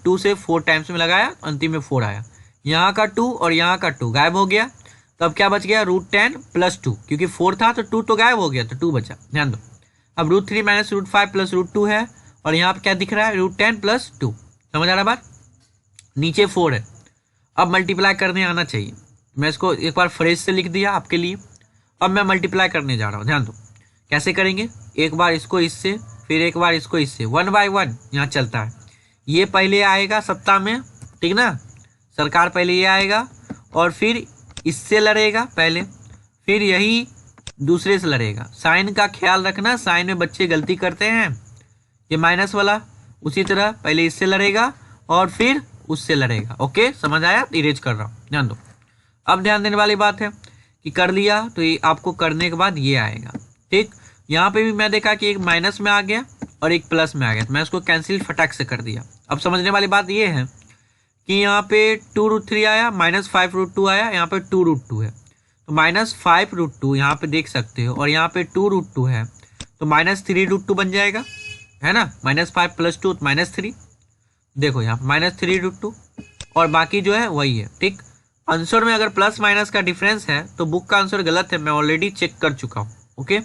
2 से 4 टाइम्स में लगाया, अंतिम में 4 आया। यहाँ का 2 और यहाँ का 2 गायब हो गया, तब क्या बच गया, √10 + 2, क्योंकि 4 था तो 2 तो गायब हो गया, तो 2 बचा, ध्यान दो। अब √3 - √5 + √2 है, और यहाँ पे क्या दिख रहा है, √10 + 2, समझ आ रहा बात। नीचे 4 है, अब मल्टीप्लाई करने आना चाहिए, मैं इसको एक बार फ्रेश से लिख दिया आपके लिए। अब मैं मल्टीप्लाई करने जा रहा हूँ, ध्यान दो कैसे करेंगे, एक बार इसको इससे, फिर एक बार इसको इससे, 1 बाय 1 यहाँ चलता है। ये पहले आएगा सत्ता में, ठीक ना, सरकार पहले ये आएगा, और फिर इससे लड़ेगा पहले, फिर यही दूसरे से लड़ेगा। साइन का ख्याल रखना, साइन में बच्चे गलती करते हैं, ये माइनस वाला, उसी तरह पहले इससे लड़ेगा और फिर उससे लड़ेगा। ओके, समझ आया, इरेज कर रहा हूँ, ध्यान दो। अब ध्यान देने वाली बात है कि कर लिया तो ये आपको करने के बाद ये आएगा, ठीक। यहाँ पे भी मैं देखा कि एक माइनस में आ गया और एक प्लस में आ गया, तो मैं उसको कैंसिल फटाक से कर दिया। अब समझने वाली बात ये है कि यहाँ पे 2√3 आया, -5√2 आया, यहाँ पे 2√2 है, तो -5√2 यहाँ पे देख सकते हो, और यहाँ पे 2√2 है, तो -3√2 बन जाएगा, है ना, -5 + 2 -3, देखो यहाँ -3√2, और बाकी जो है वही है, ठीक। आंसर में अगर प्लस माइनस का डिफरेंस है तो बुक का आंसर गलत है, मैं ऑलरेडी चेक कर चुका हूँ। ओके,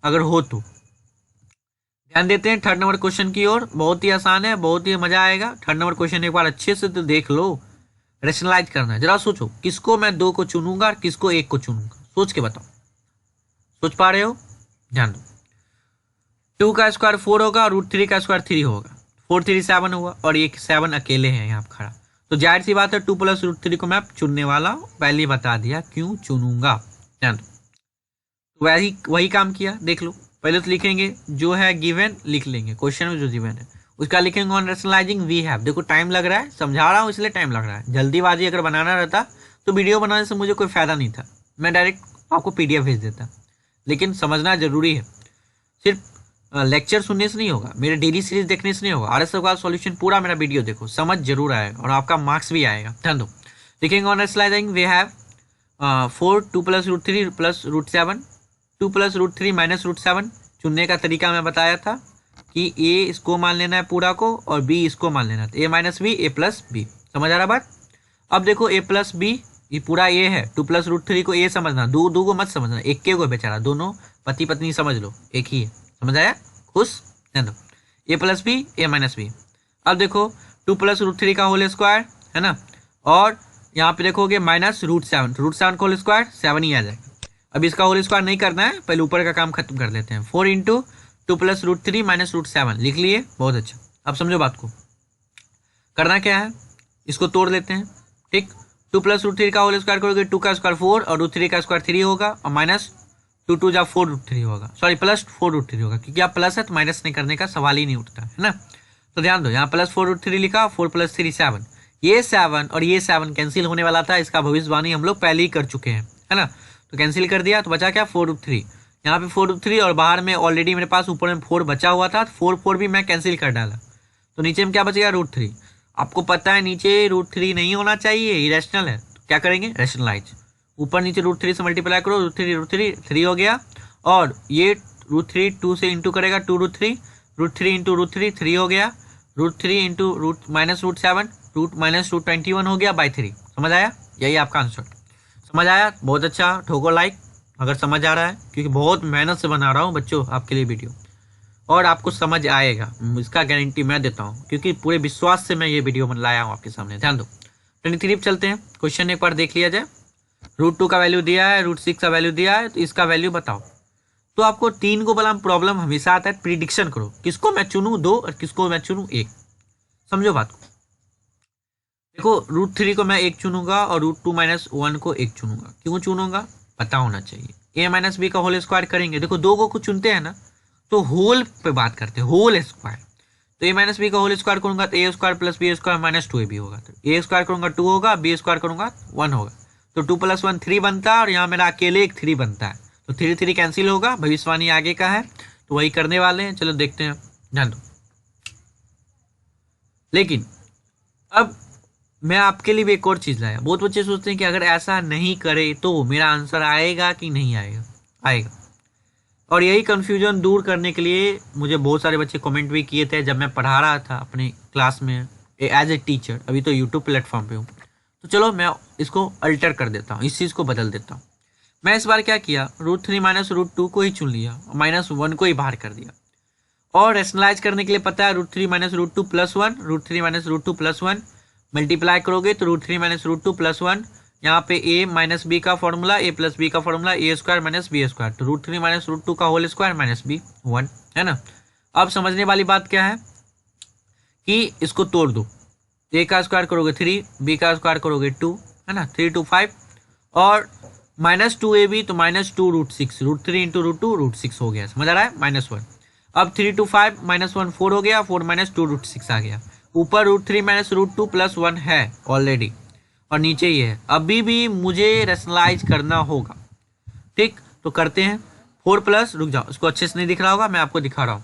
अगर हो तो ध्यान देते हैं थर्ड नंबर क्वेश्चन की ओर। बहुत ही आसान है, बहुत ही मजा आएगा। थर्ड नंबर क्वेश्चन एक बार अच्छे से तो देख लो, रेशनलाइज करना है। जरा सोचो किसको मैं 2 को चुनूंगा और किसको 1 को चुनूंगा, सोच के बताओ। सोच पा रहे हो, ध्यान दो। 2 का स्क्वायर 4 होगा और √3 का स्क्वायर 3 होगा, 4 3 7 हुआ, और ये 7 अकेले हैं यहाँ खड़ा, तो जाहिर सी बात है 2 + √3 को मैं चुनने वाला हूँ, पहले ही बता दिया क्यों चुनूंगा, ध्यान दो। वही काम किया, देख लो। पहले तो लिखेंगे जो है गिवन, लिख लेंगे क्वेश्चन में जो गिवन है उसका लिखेंगे ऑन रेशनलाइजिंग वी हैव। देखो टाइम लग रहा है, समझा रहा हूँ इसलिए टाइम लग रहा है। जल्दीबाजी अगर बनाना रहता तो वीडियो बनाने से मुझे कोई फायदा नहीं था, मैं डायरेक्ट आपको PDF भेज देता। लेकिन समझना जरूरी है, सिर्फ लेक्चर सुनने से नहीं होगा, मेरे डेली सीरीज देखने से नहीं होगा। RS का सॉल्यूशन पूरा मेरा वीडियो देखो, समझ जरूर आएगा और आपका मार्क्स भी आएगा। ध्यान दो, लिखेंगे ऑन रेशनलाइजिंग वी हैव 4 2 + √3 + √7, 2 + √3 - √7। चुनने का तरीका मैं बताया था कि A इसको मान लेना है पूरा को और B इसको मान लेना है, A - B A + B। समझ आ रहा बात। अब देखो A + B, ये पूरा A है, 2 + √3 को A समझना, दो को मत समझना, एक के को बेचारा, दोनों पति पत्नी समझ लो, एक ही है। समझ आया, खुश। ध्यान दो, A + B A - B। अब देखो 2 + √3 का होल स्क्वायर है ना, और यहाँ पे देखोगे -√7, √7 का होल स्क्वायर 7 ही आ जाएगा। अब इसका होल स्क्वायर नहीं करना है, पहले ऊपर का काम खत्म कर लेते हैं। 4 × 2 + √3 - √7 लिख लिए, बहुत अच्छा। अब समझो बात को, करना क्या है, इसको तोड़ लेते हैं, ठीक। 2 + √3 का होल स्क्वायर करोगे, 2 का स्क्वायर 4 और √3 का स्क्वायर 3 होगा, और -2 2 जा 4 √3 होगा, सॉरी +4 √3 होगा, क्योंकि आप प्लस है तो माइनस नहीं करने का सवाल ही नहीं उठता है ना। तो ध्यान दो, यहाँ +4 √3 लिखा, 4 + 3 7, ये 7 और ये 7 कैंसिल होने वाला था, इसका भविष्यवाणी हम लोग पहले ही कर चुके हैं, है ना। तो कैंसिल कर दिया, तो बचा क्या 4√3। यहाँ पे 4√3 और बाहर में ऑलरेडी मेरे पास ऊपर में 4 बचा हुआ था, 4 भी मैं कैंसिल कर डाला, तो नीचे में क्या बचेगा √3। आपको पता है नीचे √3 नहीं होना चाहिए, इरेशनल है, तो क्या करेंगे रैशनलाइज, ऊपर नीचे √3 से मल्टीप्लाई करो, √3 3 हो गया, और ये √3 2 से इंटू करेगा 2√3, √3 इंटू √3 3 हो गया, √3 इंटू -√7 -√21 हो गया बाई 3। समझ आया, यही आपका आंसर। समझ आया, बहुत अच्छा, ठोको लाइक अगर समझ आ रहा है, क्योंकि बहुत मेहनत से बना रहा हूँ बच्चों आपके लिए वीडियो, और आपको समझ आएगा, इसका गारंटी मैं देता हूँ, क्योंकि पूरे विश्वास से मैं ये वीडियो लाया हूँ आपके सामने। ध्यान दो, 23 पे चलते हैं, क्वेश्चन एक बार देख लिया जाए। √2 का वैल्यू दिया है, √6 का वैल्यू दिया है, तो इसका वैल्यू बताओ। तो आपको 3 को बड़ा प्रॉब्लम हमेशा आता है, प्रिडिक्शन करो, किसको मैं चुनूँ 2 और किसको मैं चुनूँ 1। समझो बात को, देखो √3 को मैं 1 चुनूंगा और √2 - 1 को 1 चुनूंगा। क्यों चुनूंगा पता होना चाहिए। a - b का होल स्क्वायर करेंगे, देखो 2 को कुछ चुनते हैं ना, तो होल पे बात करते हैं, होल स्क्वायर। तो a - b का होल स्क्वायर करूंगा तो a² + b² - 2ab होगा, तो a² करूंगा 2 होगा, b² करूंगा 1 होगा, तो 2 + 1 3 बनता है, और यहाँ मेरा अकेले एक 3 बनता है, तो 3 3 कैंसिल होगा, भविष्यवाणी आगे का है, तो वही करने वाले हैं। चलो देखते हैं, ध्यान दो। लेकिन अब मैं आपके लिए भी एक और चीज लाया। बहुत बच्चे सोचते हैं कि अगर ऐसा नहीं करे तो मेरा आंसर आएगा कि नहीं आएगा, आएगा। और यही कंफ्यूजन दूर करने के लिए मुझे बहुत सारे बच्चे कमेंट भी किए थे जब मैं पढ़ा रहा था अपने क्लास में एज ए टीचर। अभी तो यूट्यूब प्लेटफॉर्म पे हूँ, तो चलो मैं इसको अल्टर कर देता हूँ, इस चीज़ को बदल देता हूँ। मैं इस बार क्या किया, √3 - √2 को ही चुन लिया, -1 को ही बाहर कर दिया। और रैशनलाइज करने के लिए पता है √3 - √2 + 1, √3 - √2 + 1 मल्टीप्लाई करोगे तो √3 - √2 + 1, यहाँ पे a - b का फॉर्मूला, a + b का फॉर्मूला, a² - b², तो √3 - √2 का होल स्क्वायर -b 1 है ना। अब समझने वाली बात क्या है कि इसको तोड़ दो, a का स्क्वायर करोगे 3, b का स्क्वायर करोगे 2, है ना, 3 2 5, और -2ab तो -2√6, √3 × √2 √6 हो गया। समझ आ रहा है, -1। अब 3 2 5 -1 4 हो गया, 4 -2√6 आ गया। ऊपर √3 - √2 + 1 है ऑलरेडी, और नीचे ये है। अभी भी मुझे रैशनलाइज करना होगा, ठीक, तो करते हैं। 4 प्लस, रुक जाओ, इसको अच्छे से नहीं दिख रहा होगा, मैं आपको दिखा रहा हूँ।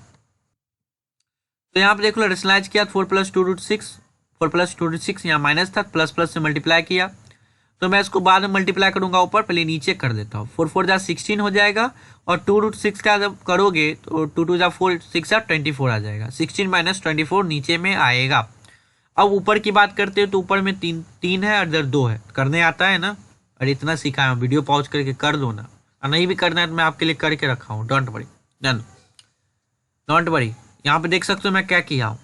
तो यहाँ पे देख लो, रैशनलाइज किया 4 + 2√6, 4 + 2√6, यहाँ माइनस था, प्लस प्लस से मल्टीप्लाई किया, तो मैं इसको बाद में मल्टीप्लाई करूंगा ऊपर, पहले नीचे कर देता हूँ। 4 4 = 16 हो जाएगा, और 2√6 का जब करोगे तो 2 2 = 4, 6 = 24 आ जाएगा। 16 - 24 नीचे में आएगा। अब ऊपर की बात करते हैं तो ऊपर में 3 है और इधर 2 है, करने आता है ना, और इतना सिखाया हूँ, वीडियो पॉज करके कर दो ना, और नहीं भी करना है तो मैं आपके लिए करके रखा हूँ, डोंट वरी, डोंट वरी। यहाँ पे देख सकते हो मैं क्या किया हूँ,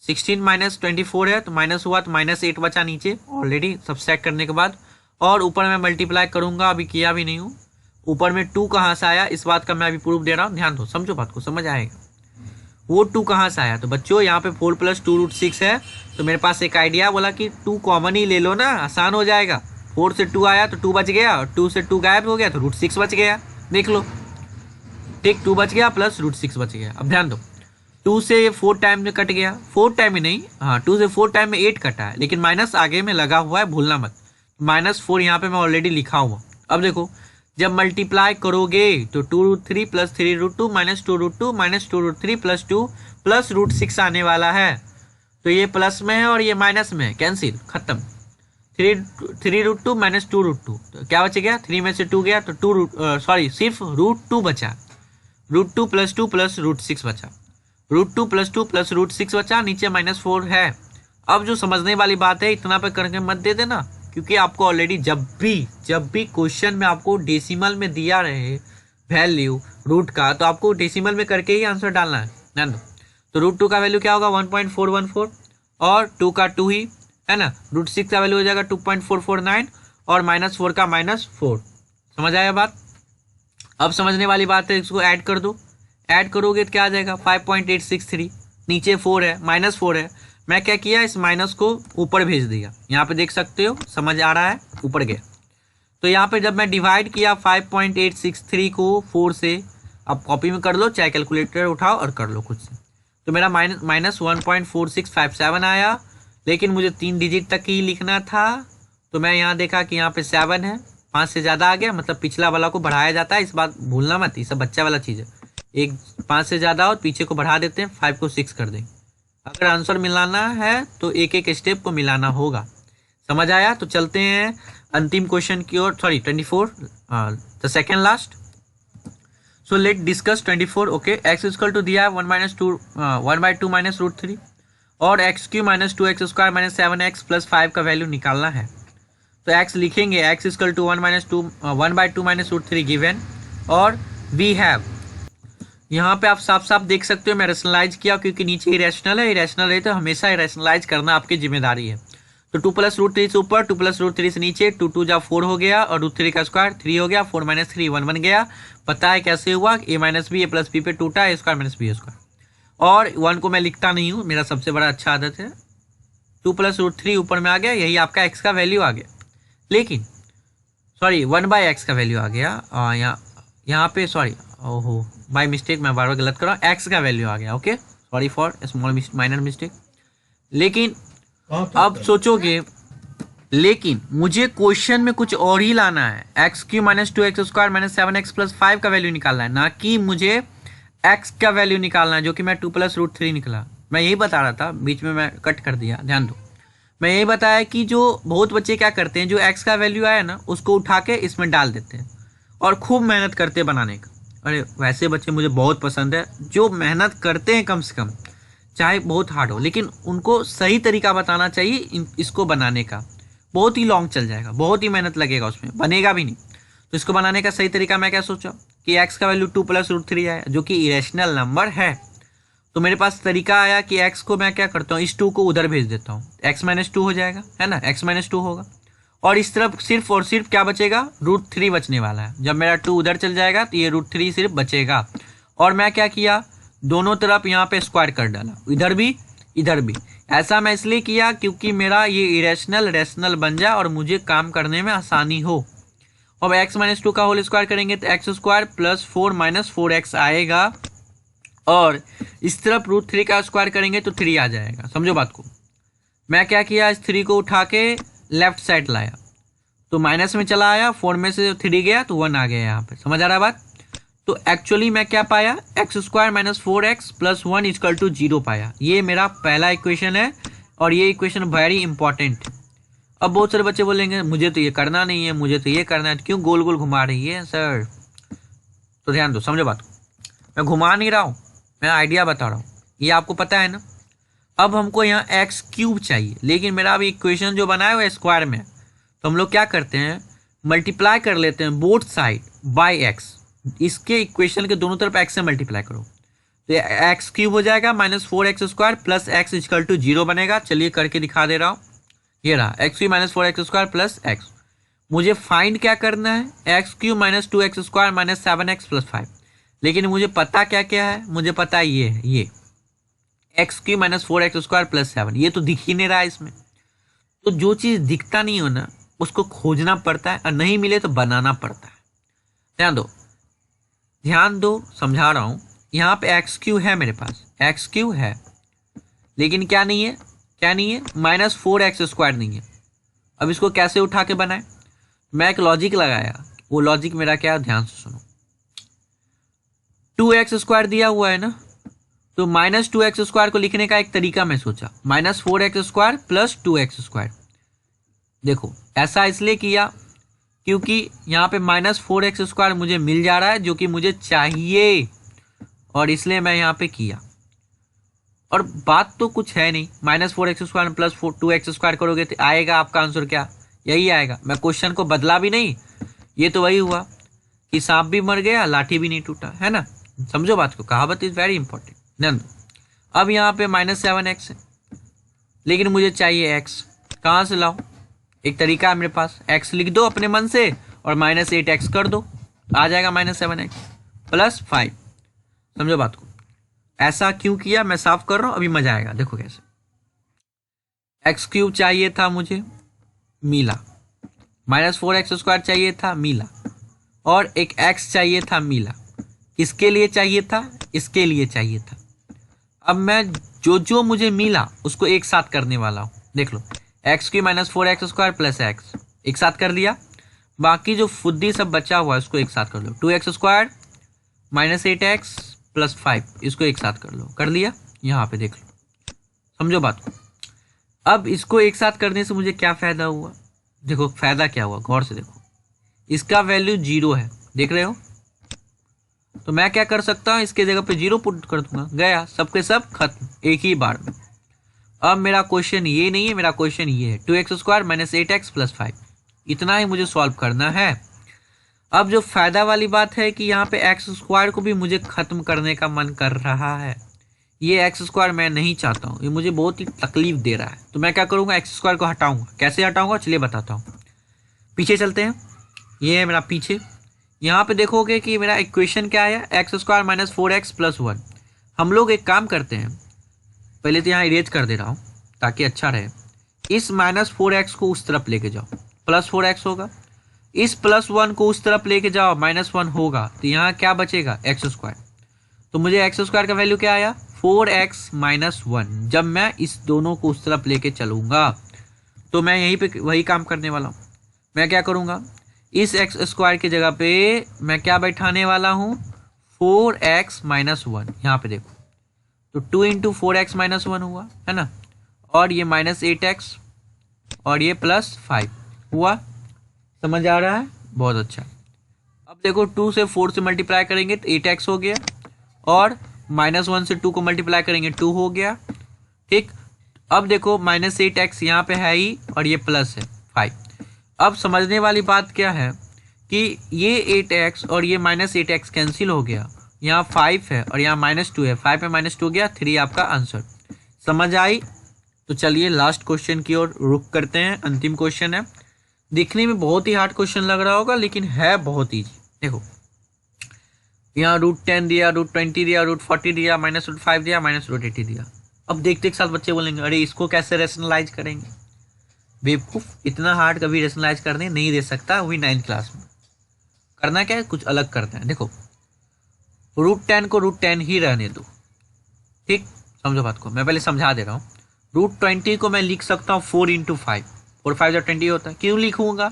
16 - 24 है तो माइनस हुआ, तो -8 बचा नीचे ऑलरेडी सब्सट्रैक्ट करने के बाद, और ऊपर मैं मल्टीप्लाई करूंगा, अभी किया भी नहीं हूँ। ऊपर में 2 कहाँ से आया, इस बात का मैं अभी प्रूफ दे रहा हूँ, ध्यान दो, समझो बात को, समझ आएगा। वो 2 कहाँ से आया, तो बच्चों यहाँ पे 4 + 2√6 है, तो मेरे पास एक आइडिया बोला कि 2 कॉमन ही ले लो ना, आसान हो जाएगा। 4 से 2 आया तो 2 बच गया, और 2 से 2 गायब हो गया तो √6 बच गया, देख लो, ठीक, 2 बच गया प्लस √6 बच गया। अब ध्यान दो, 2 से 4 टाइम में कट गया, 4 टाइम में नहीं, हाँ 2 से 4 टाइम में 8 कटा है, लेकिन माइनस आगे में लगा हुआ है, भूलना मत, -4 यहाँ पे मैं ऑलरेडी लिखा हुआ। अब देखो, जब मल्टीप्लाई करोगे तो 2√3 + 3√2 -2√2 -2√3 + 2 + √6 आने वाला है, तो ये प्लस में है और ये माइनस में है, कैंसिल, खत्म। 3√2 - 2√2, तो क्या बच गया, 3 में से 2 गया तो 2 सिर्फ √2 बचा, √2 + 2 + √6 बचा, √2 + 2 + √6 बचा, नीचे -4 है। अब जो समझने वाली बात है, इतना पे करके मत दे देना, क्योंकि आपको ऑलरेडी जब भी क्वेश्चन में आपको डेसिमल में दिया रहे वैल्यू रूट का, तो आपको डेसिमल में करके ही आंसर डालना है ना। तो √2 का वैल्यू क्या होगा, 1.414, और 2 का 2 ही है ना, √6 का वैल्यू हो जाएगा 2.449, और -4 का -4। समझ आया बात। अब समझने वाली बात है, इसको ऐड कर दो, ऐड करोगे तो क्या आ जाएगा, 5.863, नीचे 4 है, -4 है, मैं क्या किया, इस माइनस को ऊपर भेज दिया, यहाँ पे देख सकते हो, समझ आ रहा है, ऊपर गया। तो यहाँ पे जब मैं डिवाइड किया 5.863 को 4 से, अब कॉपी में कर लो, चाहे कैलकुलेटर उठाओ और कर लो खुद से, तो मेरा -1.4657 आया, लेकिन मुझे 3 डिजिट तक ही लिखना था, तो मैं यहाँ देखा कि यहाँ पे 7 है, 5 से ज़्यादा आ गया मतलब पिछला वाला को बढ़ाया जाता है, इस बात भूलना मत, ये सब बच्चा वाला चीज़ है। एक 5 से ज़्यादा हो पीछे को बढ़ा देते हैं, 5 को 6 कर देंगे। अगर आंसर मिलाना है तो एक एक स्टेप को मिलाना होगा। समझ आया? तो चलते हैं अंतिम क्वेश्चन की ओर, sorry 24, the second last. So let discuss 24। Okay, x equal to दिया है 1/2 माइनस रूट 3 और x cube minus 2x square minus 7x plus 5 का वैल्यू निकालना है। तो x लिखेंगे, x equal to 1/2 minus root 3 given, और वी हैव, यहाँ पे आप साफ साफ देख सकते हो मैं रेशनलाइज किया क्योंकि नीचे इरेशनल है, इरेशनल है तो हमेशा इरेशनलाइज करना आपकी जिम्मेदारी है। तो 2 प्लस रूट 3 से ऊपर, 2 प्लस रूट 3 से नीचे, 2 2 जा 4 हो गया और रूट 3 का स्क्वायर 3 हो गया, 4 माइनस 3 1 बन गया। पता है कैसे हुआ? a minus B A plus B पे टूटा, A square minus B square, और 1 को मैं लिखता नहीं हूँ, मेरा सबसे बड़ा अच्छा आदत है। 2 प्लस रूट 3 ऊपर में आ गया, यही आपका x का वैल्यू आ गया, लेकिन सॉरी 1/x का वैल्यू आ गया, यहाँ पे सॉरी, ओहो बाय मिस्टेक मैं बार बार गलत कर रहा हूँ, x का वैल्यू आ गया। Okay, sorry for small minor mistake. लेकिन अब सोचोगे, लेकिन मुझे क्वेश्चन में कुछ और ही लाना है, x cube minus 2x square minus 7x plus 5 का वैल्यू निकालना है, ना कि मुझे x का वैल्यू निकालना है, जो कि मैं 2 प्लस रूट 3 निकला। मैं यही बता रहा था, बीच में मैं कट कर दिया, ध्यान दो। मैं यही बताया कि जो बहुत बच्चे क्या करते हैं, जो x का वैल्यू आया ना उसको उठा के इसमें डाल देते हैं और खूब मेहनत करते बनाने का। अरे वैसे बच्चे मुझे बहुत पसंद है, जो मेहनत करते हैं कम से कम, चाहे बहुत हार्ड हो, लेकिन उनको सही तरीका बताना चाहिए इसको बनाने का। बहुत ही लॉन्ग चल जाएगा, बहुत ही मेहनत लगेगा, उसमें बनेगा भी नहीं। तो इसको बनाने का सही तरीका मैं क्या सोचा कि x का वैल्यू 2 प्लस रूट 3 आया, जो कि इरेशनल नंबर है। तो मेरे पास तरीका आया कि x को मैं क्या करता हूँ, इस 2 को उधर भेज देता हूँ, x माइनस 2 हो जाएगा, है ना, x माइनस 2 होगा, और इस तरफ सिर्फ और सिर्फ क्या बचेगा, रूट 3 बचने वाला है। जब मेरा 2 उधर चल जाएगा तो ये रूट 3 सिर्फ बचेगा। और मैं क्या किया, दोनों तरफ यहाँ पे स्क्वायर कर डाला, इधर भी इधर भी। ऐसा मैं इसलिए किया क्योंकि मेरा ये इरेशनल रेशनल बन जाए और मुझे काम करने में आसानी हो। अब x माइनस 2 का होल स्क्वायर करेंगे तो x square plus 4 minus 4x आएगा, और इस तरफ रूट 3 का स्क्वायर करेंगे तो 3 आ जाएगा। समझो बात को। मैं क्या किया, इस 3 को उठा के लेफ्ट साइड लाया तो माइनस में चला आया, 4 में से 3 गया तो 1 आ गया यहाँ पे। समझ आ रहा है बात? तो एक्चुअली मैं क्या पाया, X square minus 4x plus 1 equal to 0 पाया। ये मेरा पहला इक्वेशन है और ये इक्वेशन वेरी इंपॉर्टेंट। अब बहुत सारे बच्चे बोलेंगे मुझे तो ये करना नहीं है, मुझे तो ये करना है, क्यों गोल गोल घुमा रही है सर? तो ध्यान दो, समझो बात को, मैं घुमा नहीं रहा हूँ, मैं आइडिया बता रहा हूँ, ये आपको पता है ना। अब हमको यहाँ एक्स क्यूब चाहिए, लेकिन मेरा अभी इक्वेशन जो बनाया हुआ है स्क्वायर में, तो हम लोग क्या करते हैं, मल्टीप्लाई कर लेते हैं बोथ साइड बाय एक्स। इसके इक्वेशन के दोनों तरफ एक्स से मल्टीप्लाई करो तो एक्स क्यूब हो जाएगा minus 4x square plus X equal to 0 बनेगा। चलिए करके दिखा दे रहा हूँ, ये रहा x cube minus 4x square plus x. मुझे फाइंड क्या करना है, x cube minus 2x square minus 7x plus 5। लेकिन मुझे पता क्या क्या है, मुझे पता है ये x cube minus 4x square plus 7, ये तो दिख ही नहीं रहा है इसमें। तो जो चीज़ दिखता नहीं हो ना उसको खोजना पड़ता है, और नहीं मिले तो बनाना पड़ता है। ध्यान दो समझा रहा हूँ। यहाँ पे एक्स क्यू है, मेरे पास एक्स क्यू है, लेकिन क्या नहीं है, माइनस 4x स्क्वायर नहीं है। अब इसको कैसे उठा के बनाए, मैं एक लॉजिक लगाया, वो लॉजिक मेरा क्या है, ध्यान से सुनो। 2x स्क्वायर दिया हुआ है ना, तो माइनस 2x स्क्वायर को लिखने का एक तरीका मैं सोचा, minus 4x square plus 2x square. देखो ऐसा इसलिए किया क्योंकि यहाँ पे माइनस 4x स्क्वायर मुझे मिल जा रहा है जो कि मुझे चाहिए, और इसलिए मैं यहाँ पे किया। और बात तो कुछ है नहीं, minus 4x square plus 2x square करोगे तो आएगा आपका आंसर क्या, यही आएगा। मैं क्वेश्चन को बदला भी नहीं, ये तो वही हुआ कि सांप भी मर गया लाठी भी नहीं टूटा, है ना। समझो बात को, कहावत इज वेरी इंपॉर्टेंट। ध्यान दो, अब यहाँ पे माइनस 7x है, लेकिन मुझे चाहिए x, कहाँ से लाओ, एक तरीका है मेरे पास, x लिख दो अपने मन से और माइनस 8x कर दो, आ जाएगा माइनस 7x प्लस 5। समझो बात को। ऐसा क्यों किया मैं साफ कर रहा हूँ, अभी मजा आएगा, देखो कैसे। एक्स क्यूब चाहिए था मुझे, मिला, माइनस 4x स्क्वायर चाहिए था, मिला, और एक x चाहिए था, मिला। किसके लिए चाहिए था, इसके लिए चाहिए था। अब मैं जो मुझे मिला उसको एक साथ करने वाला हूँ। देख लो, x cube minus 4x square plus x एक साथ कर दिया, बाकी जो फुद्दी सब बचा हुआ है उसको एक साथ कर लो। 2x² माइनस 8x प्लस 5 इसको एक साथ कर लो। कर लिया? यहाँ पे देख लो, समझो बात को। अब इसको एक साथ करने से मुझे क्या फ़ायदा हुआ? देखो फ़ायदा क्या हुआ, गौर से देखो। इसका वैल्यू 0 है, देख रहे हो? तो मैं क्या कर सकता हूँ, इसके जगह पे 0 पुट कर दूंगा, गया सबके सब खत्म एक ही बार में। अब मेरा क्वेश्चन ये नहीं है, मेरा क्वेश्चन ये है 2x² माइनस 8x प्लस 5, इतना ही मुझे सॉल्व करना है। अब जो फायदा वाली बात है कि यहाँ पे x² को भी मुझे खत्म करने का मन कर रहा है। ये x² मैं नहीं चाहता हूँ, ये मुझे बहुत ही तकलीफ दे रहा है। तो मैं क्या करूँगा, x² को हटाऊंगा। कैसे हटाऊंगा चलिए बताता हूँ। पीछे चलते हैं, ये है मेरा पीछे। यहाँ पे देखोगे कि मेरा इक्वेशन क्या है, x² माइनस 4x प्लस 1। हम लोग एक काम करते हैं, पहले तो यहाँ इरेज कर दे रहा हूँ ताकि अच्छा रहे। इस माइनस 4x को उस तरफ लेके जाओ, प्लस 4x होगा। इस प्लस 1 को उस तरफ लेके जाओ, माइनस 1 होगा। तो यहाँ क्या बचेगा, x²। तो मुझे x² का वैल्यू क्या आया, 4x माइनस 1। जब मैं इस दोनों को उस तरफ लेके चलूंगा तो मैं यहीं पे वही काम करने वाला हूँ। मैं क्या करूँगा, इस x² की जगह पे मैं क्या बैठाने वाला हूँ, 4x माइनस 1। यहाँ पे देखो, तो 2 इंटू 4x माइनस 1 हुआ है ना, और ये माइनस 8x और ये प्लस 5 हुआ। समझ आ रहा है? बहुत अच्छा। अब देखो 2 से 4 से मल्टीप्लाई करेंगे तो 8x हो गया, और माइनस 1 से 2 को मल्टीप्लाई करेंगे 2 हो गया। ठीक, अब देखो माइनस 8x यहाँ पे है ही, और ये प्लस है 5। अब समझने वाली बात क्या है कि ये 8x और ये माइनस 8x कैंसिल हो गया, यहाँ 5 है और यहाँ माइनस 2 है, 5 में माइनस 2 गया, 3 आपका आंसर। समझ आई? तो चलिए लास्ट क्वेश्चन की ओर रुख करते हैं। अंतिम क्वेश्चन है, दिखने में बहुत ही हार्ड क्वेश्चन लग रहा होगा लेकिन है बहुत ईजी। देखो यहाँ √10 दिया, √20 दिया, √40 दिया, माइनस √5 दिया, माइनस √80 दिया। अब देखते एक साथ बच्चे बोलेंगे अरे इसको कैसे रेशनलाइज करेंगे। बेवकूफ़, इतना हार्ड कभी रेशनलाइज करने नहीं दे सकता, वही 9th क्लास में। करना क्या है, कुछ अलग करते हैं। देखो √10 को √10 ही रहने दो, ठीक, समझो बात को। मैं पहले समझा दे रहा हूँ। √20 को मैं लिख सकता हूँ 4 इंटू 5, 4 5 जो 20 होता है। क्यों लिखूंगा,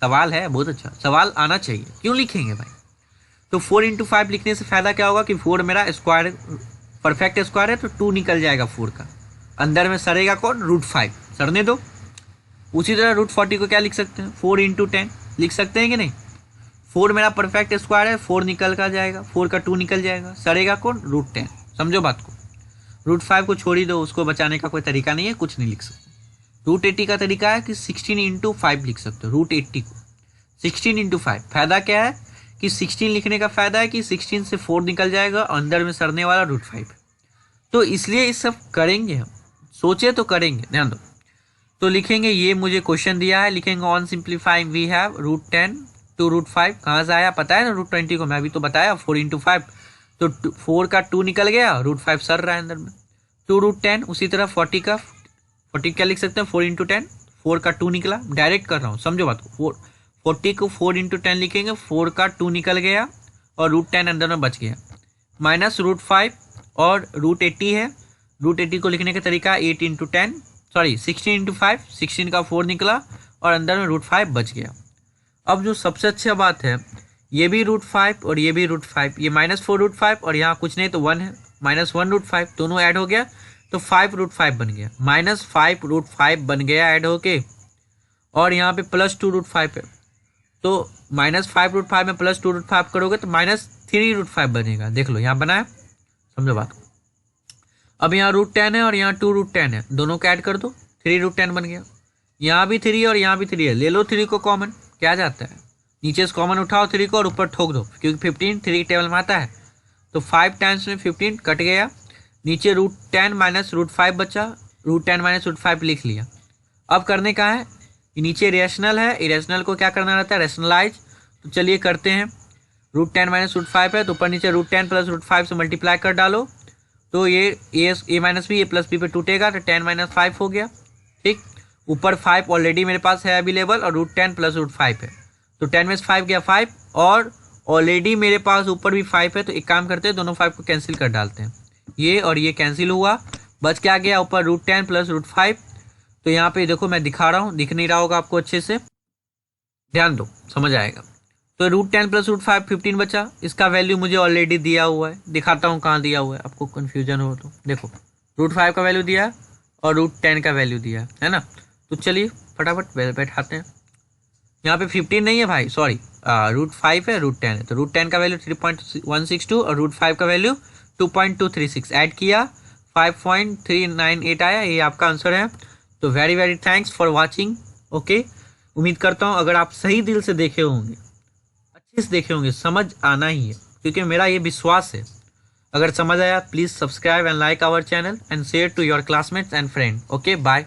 सवाल है, बहुत अच्छा सवाल आना चाहिए, क्यों लिखेंगे भाई। तो 4 इंटू 5 लिखने से फायदा क्या होगा कि 4 मेरा स्क्वायर, परफेक्ट स्क्वायर है, तो 2 निकल जाएगा 4 का, अंदर में सरेगा कौन, √5, सरने दो। उसी तरह √40 को क्या लिख सकते हैं, 4 इंटू 10 लिख सकते हैं कि नहीं। 4 मेरा परफेक्ट स्क्वायर है, 4 निकल का जाएगा, 4 का 2 निकल जाएगा, सरेगा कौन, √10। समझो बात को। √5 को छोड़ ही दो, उसको बचाने का कोई तरीका नहीं है, कुछ नहीं लिख सकते। √80 का तरीका है कि 16 इंटू 5 लिख सकते हो, √80 को 16 इंटू 5। फायदा क्या है कि 16 लिखने का फायदा है कि 16 से 4 निकल जाएगा, अंदर में सरने वाला √5। तो इसलिए इस सब करेंगे हम, सोचे तो करेंगे, ध्यान दो। तो लिखेंगे, ये मुझे क्वेश्चन दिया है, लिखेंगे on simplifying we have √10 to √5। कहाँ से आया पता है ना, √20 को मैं अभी तो बताया, 4 इंटू 5, तो 4 का 2 निकल गया, √5 सर रहा है अंदर में, 2 √10। उसी तरह 40 क्या लिख सकते हैं, 4 इंटू 10, 4 का 2 निकला, डायरेक्ट कर रहा हूँ, समझो बात को। 40 को 4 इंटू 10 लिखेंगे, 4 का 2 निकल गया और √10 अंदर में बच गया, माइनस √5 और √80 है। √80 को लिखने का तरीका 8 इंटू 10, सॉरी 16 इंटू 5, 16 का 4 निकला और अंदर में √5 बच गया। अब जो सबसे अच्छा बात है, ये भी √5 और ये भी √5, ये -4 √5 और यहाँ कुछ नहीं तो 1 है, -1 √5, दोनों ऐड हो गया तो 5 √5 बन गया, -5 √5 बन गया ऐड होके, और यहाँ पे +2 √5 है, तो -5 √5 में +2 √5 करोगे तो -3 √5 बनेगा। देख लो यहाँ बना है, समझो बात को। अब यहाँ √10 है और यहाँ 2 √10 है, दोनों को ऐड कर दो, 3 √10 बन गया। यहाँ भी 3 और यहाँ भी 3 है, ले लो 3 को कॉमन, क्या जाता है, नीचे से कॉमन उठाओ 3 को और ऊपर ठोक दो, क्योंकि 15 3 टेबल में आता है। तो 5 टाइम्स में 15 कट गया, नीचे √10 माइनस √5 बचा, √10 माइनस √5 लिख लिया। अब करने का है, नीचे रेशनल है, इरेशनल को क्या करना रहता है, रेशनलाइज। तो चलिए करते हैं, √10 माइनस √5 है तो ऊपर नीचे √10 प्लस √5 से मल्टीप्लाई कर डालो, तो ये ए minus B, A plus B पे टूटेगा, तो 10 माइनस 5 हो गया। ठीक, ऊपर 5 ऑलरेडी मेरे पास है अवेलेबल और √10 प्लस √5 है, तो 10 में 5 गया 5, और ऑलरेडी मेरे पास ऊपर भी 5 है, तो एक काम करते हैं, दोनों 5 को कैंसिल कर डालते हैं, ये और ये कैंसिल हुआ, बच क्या गया ऊपर √10 प्लस √5। तो यहाँ पे देखो मैं दिखा रहा हूँ, दिख नहीं रहा होगा आपको अच्छे से, ध्यान दो, समझ आएगा। तो √10 + √5 15 बचा, इसका वैल्यू मुझे ऑलरेडी दिया हुआ है, दिखाता हूँ कहाँ दिया हुआ है, आपको कन्फ्यूजन हो तो देखो। √5 का वैल्यू दिया है और √10 का वैल्यू दिया है ना। तो चलिए फटाफट बैठाते हैं। यहाँ पे 15 नहीं है भाई, सॉरी, √5 है, √10 है। तो √10 का वैल्यू 3.162 और √5 का वैल्यू 2.236 ऐड किया, 5.398 आया। ये आपका आंसर है। तो very very thanks for watching. Okay, उम्मीद करता हूँ अगर आप सही दिल से देखे होंगे, अच्छे से देखे होंगे, समझ आना ही है, क्योंकि मेरा ये विश्वास है। अगर समझ आया please subscribe and like our channel and share to your classmates and friend. Okay, bye.